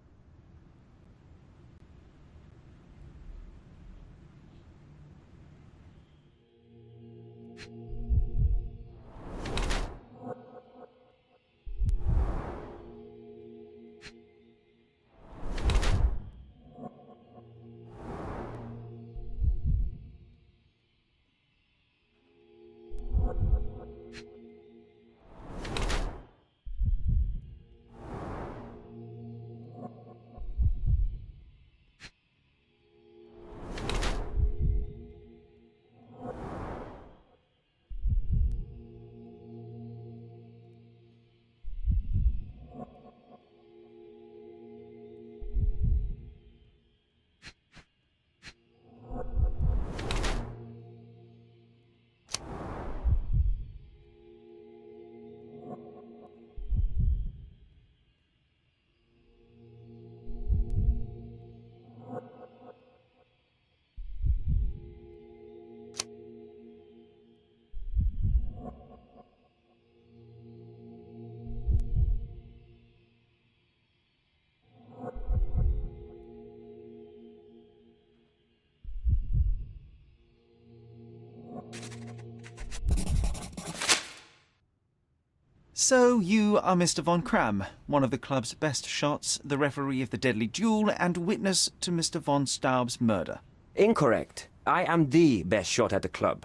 [SPEAKER 1] So you are Mr. von Kram, one of the club's best shots, the referee of the deadly duel, and witness to Mr. von Staub's murder.
[SPEAKER 13] Incorrect. I am the best shot at the club.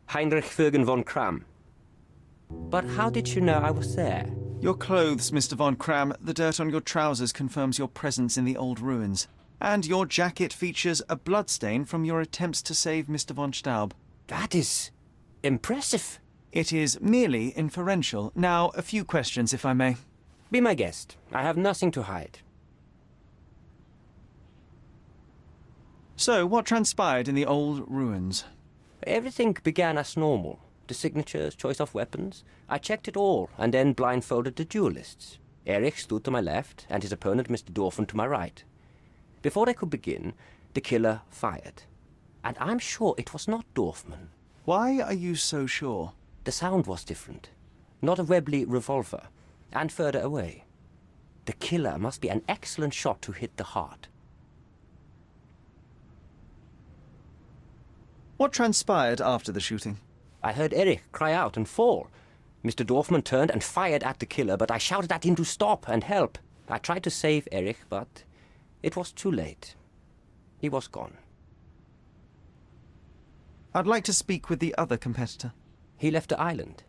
[SPEAKER 13] Heinrich Vögen von Kram. But how did you know I was there?
[SPEAKER 1] Your clothes, Mr. von Kram, the dirt on your trousers confirms your presence in the old ruins. And your jacket features a bloodstain from your attempts to save Mr. von Staub.
[SPEAKER 13] That is impressive.
[SPEAKER 1] It is merely inferential. Now, a few questions, if I may.
[SPEAKER 13] Be my guest. I have nothing to hide.
[SPEAKER 1] So, what transpired in the old ruins?
[SPEAKER 13] Everything began as normal. The signatures, choice of weapons. I checked it all, and then blindfolded the duelists. Erich stood to my left, and his opponent, Mr. Dorfman, to my right. Before they could begin, the killer fired. And I'm sure it was not Dorfman.
[SPEAKER 1] Why are you so sure?
[SPEAKER 13] The sound was different. Not a Webley revolver. And further away. The killer must be an excellent shot to hit the heart.
[SPEAKER 1] What transpired after the shooting?
[SPEAKER 13] I heard Erich cry out and fall. Mr. Dorfman turned and fired at the killer, but I shouted at him to stop and help. I tried to save Erich, but it was too late. He was gone.
[SPEAKER 1] I'd like to speak with the other competitor.
[SPEAKER 13] He left the island.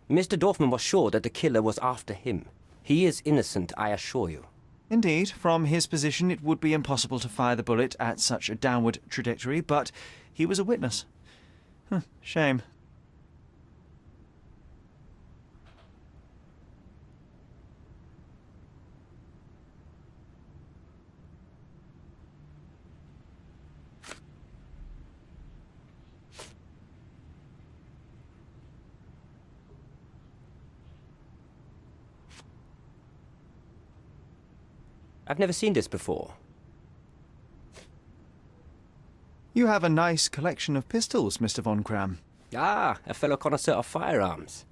[SPEAKER 13] Mr. Dorfman was sure that the killer was after him. He is innocent, I assure you.
[SPEAKER 1] Indeed, from his position it would be impossible to fire the bullet at such a downward trajectory, but he was a witness. Shame.
[SPEAKER 13] I've never seen this before.
[SPEAKER 1] You have a nice collection of pistols, Mr. von Kram.
[SPEAKER 13] Ah, a fellow connoisseur of firearms.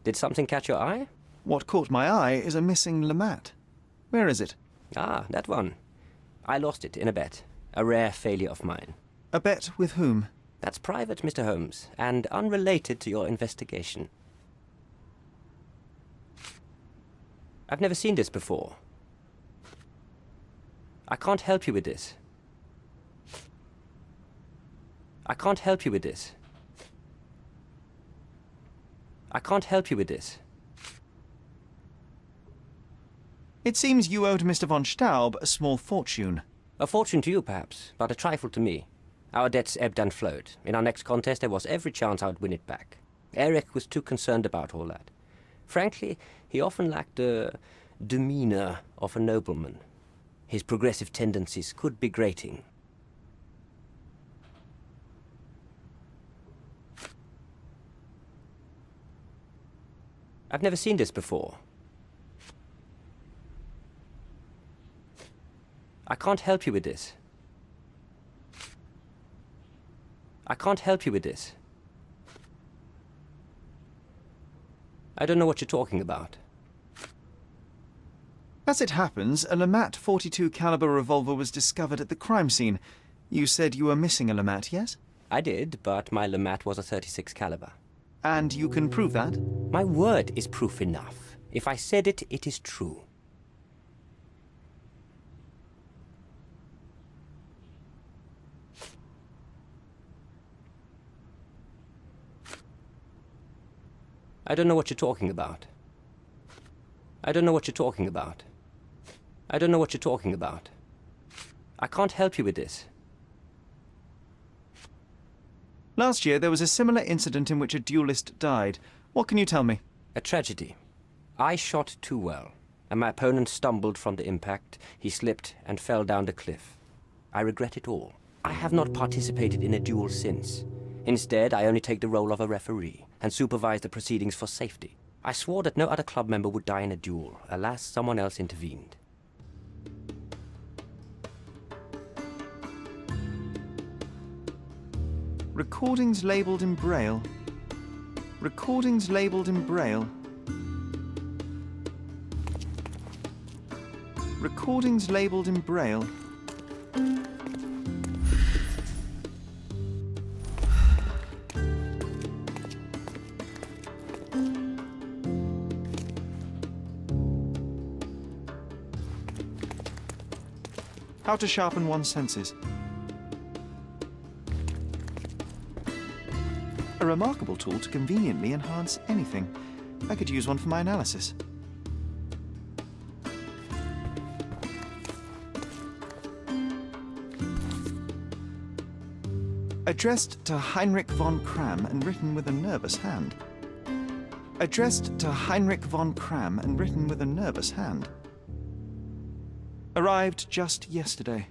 [SPEAKER 13] Did something catch your eye?
[SPEAKER 1] What caught my eye is a missing Lamate. Where is it?
[SPEAKER 13] Ah, that one. I lost it in a bet. A rare failure of mine.
[SPEAKER 1] A bet with whom?
[SPEAKER 13] That's private, Mr. Holmes, and unrelated to your investigation. I've never seen this before. I can't help you with this. I can't help you with this. I can't help you with this.
[SPEAKER 1] It seems you owed Mr. von Staub a small fortune.
[SPEAKER 13] A fortune to you, perhaps, but a trifle to me. Our debts ebbed and flowed. In our next contest, there was every chance I would win it back. Erich was too concerned about all that. Frankly, he often lacked the demeanor of a nobleman. His progressive tendencies could be grating. I've never seen this before. I can't help you with this. I can't help you with this. I don't know what you're talking about.
[SPEAKER 1] As it happens, a Lamat .42 caliber revolver was discovered at the crime scene. You said you were missing a Lamat, yes?
[SPEAKER 13] I did, but my Lamat was a .36 caliber.
[SPEAKER 1] And you can prove that?
[SPEAKER 13] My word is proof enough. If I said it, it is true. I don't know what you're talking about. I don't know what you're talking about. I don't know what you're talking about. I can't help you with this.
[SPEAKER 1] Last year, there was a similar incident in which a duelist died. What can you tell me?
[SPEAKER 13] A tragedy. I shot too well, and my opponent stumbled from the impact. He slipped and fell down the cliff. I regret it all. I have not participated in a duel since. Instead, I only take the role of a referee and supervise the proceedings for safety. I swore that no other club member would die in a duel. Alas, someone else intervened.
[SPEAKER 1] Recordings labelled in Braille. Recordings labelled in Braille. Recordings labelled in Braille. How to sharpen one's senses. A remarkable tool to conveniently enhance anything. I could use one for my analysis. Addressed to Heinrich von Kram and written with a nervous hand. Addressed to Heinrich von Kram and written with a nervous hand. Arrived just yesterday.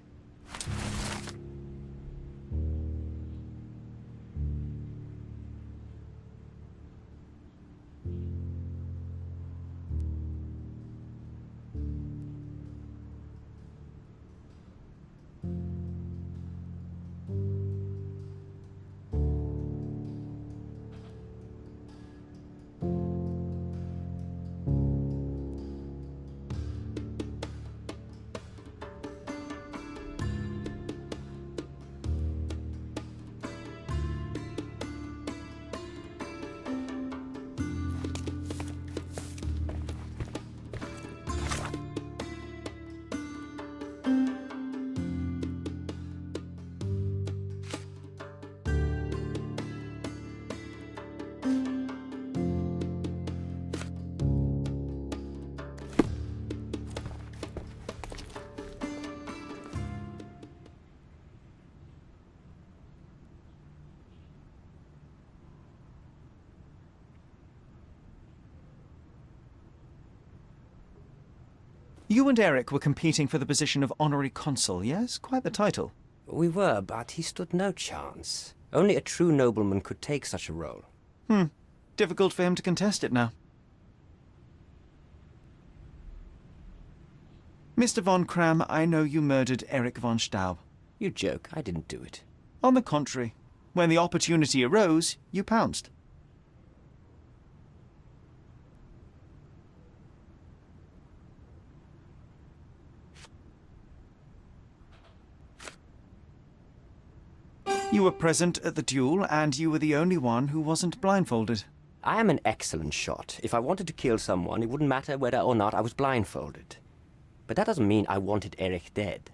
[SPEAKER 1] You and Eric were competing for the position of honorary consul, yes? Quite the title.
[SPEAKER 13] We were, but he stood no chance. Only a true nobleman could take such a role.
[SPEAKER 1] Difficult for him to contest it now. Mr. von Kram, I know you murdered Eric von Staub.
[SPEAKER 13] You joke, I didn't do it.
[SPEAKER 1] On the contrary, when the opportunity arose, you pounced. You were present at the duel, and you were the only one who wasn't blindfolded.
[SPEAKER 13] I am an excellent shot. If I wanted to kill someone, it wouldn't matter whether or not I was blindfolded. But that doesn't mean I wanted Eric dead.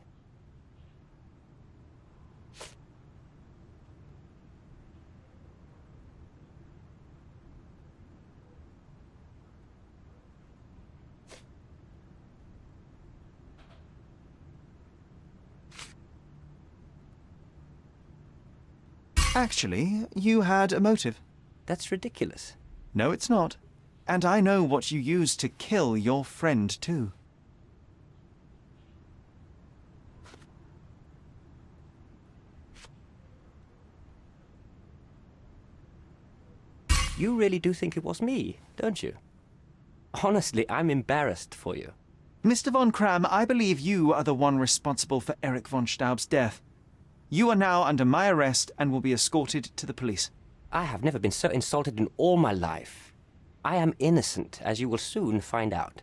[SPEAKER 1] Actually, you had a motive.
[SPEAKER 13] That's ridiculous.
[SPEAKER 1] No, it's not. And I know what you used to kill your friend, too.
[SPEAKER 13] You really do think it was me, don't you? Honestly, I'm embarrassed for you.
[SPEAKER 1] Mr. von Kram, I believe you are the one responsible for Erich von Staub's death. You are now under my arrest and will be escorted to the police.
[SPEAKER 13] I have never been so insulted in all my life. I am innocent, as you will soon find out.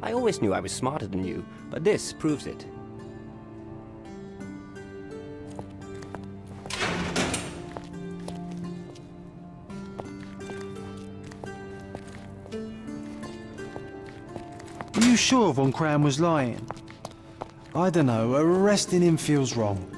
[SPEAKER 13] I always knew I was smarter than you, but this proves it.
[SPEAKER 7] Are you sure Von Kram was lying? I don't know, arresting him feels wrong.